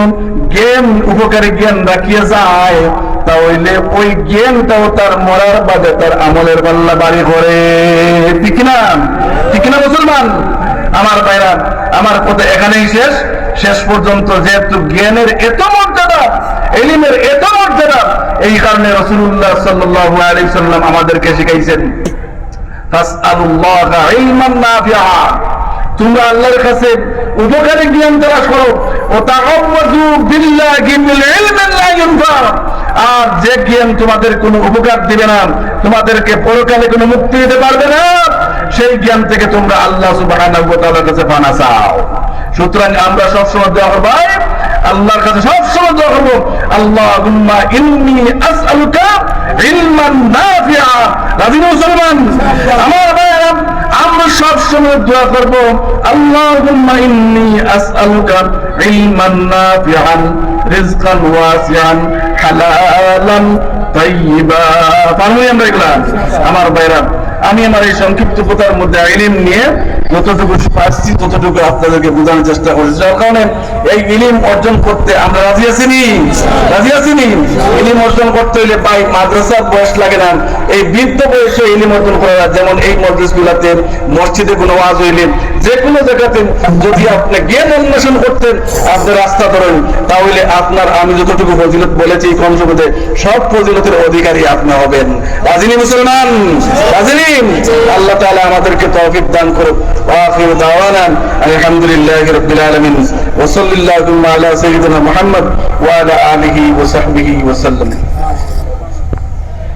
Speaker 2: জ্ঞান, উপকারী জ্ঞান রাখিয়া যায়, তাহলে ওই জ্ঞানটাও তার মরার বাদে তার আমলের পাল্লা বাড়ি করে। ঠিক না? ঠিক না মুসলমান? আমার ভাইরা, আমার কথা এখানেই শেষ পর্যন্ত। যেহেতু জ্ঞানের এত মর্যাদা, ইলমের এত মর্যাদা, এই কারণে রাসূলুল্লাহ সাল্লাল্লাহু আলাইহি সাল্লাম আমাদেরকে শিখাইছেন, ফাসআলুল্লাহা ইলমান নাফিআ, তোমরা আল্লাহর কাছে উপকারী জ্ঞান তালাশ করো। ও তাআওয়াযু বিল্লাহি মিন ইলমিন লা ইনফা, আর যে জ্ঞান তোমাদের কোনো উপকার দিবে না, তোমাদেরকে পরকালে কোনো মুক্তি দিতে পারবে না, সেই জ্ঞান থেকে তোমরা আল্লাহ সুবহানাহু ওয়া তাআলার কাছে পানা চাও। সুতরাং আমরা সবসময় দোয়া করব, আল্লাহর কাছে সবসময় দোয়া করব, আল্লাহুম্মা ইন্নী আসআলুকা ইলমান নাফিআ। রাজি মুসলমান? আমার ভাইরা, আমরা সবসময় দোয়া করব, আল্লাহুম্মা ইন্নী আসআলুকা ইলমান নাফিআন রিজকান ওয়াসিআন হালালান তাইয়্যিবা। পারবো আমরা এগুলা? আমার ভাইরা, আমি আমার এই সংক্ষিপ্ত কথার মধ্যে ইলম নিয়ে যতটুকু পারছি ততটুকু আপনাদেরকে বোঝানোর চেষ্টা করছি। যার কারণে এই ইলম অর্জন করতে আমরা রাজি আছিনি? রাজি আছিনি? ইলম অর্জন করতে হইলে ভাই মাদ্রাসার বয়স লাগে না, এই বৃদ্ধ বয়সে ইলম অর্জন করা যায়। যেমন এই মজলিসগুলোতে, মসজিদে কোনো ওয়াজ হইলে, যে কোনো জায়গাতে যদি আপনি জ্ঞান অন্বেষণ করতেন, আপনি রাস্তা ধরেন, তাহলে আপনার আমি যতটুকু ফজিলত বলেছি এই কর্মসূচিতে, সব ফজিলতের অধিকারী আপনি হবেন। রাজিনী মুসলমান? রাজিনী? আল্লাহ তাআলা আমাদেরকে তৌফিক দান করুক। আখির দাওয়ানা আলহামদুলিল্লাহি রাব্বিল আলামিন ওয়া সাল্লাল্লাহু আলা সাইয়্যিদিনা মুহাম্মদ ওয়া আলা আলিহি ওয়া সাহবিহি ওয়া সাল্লাম।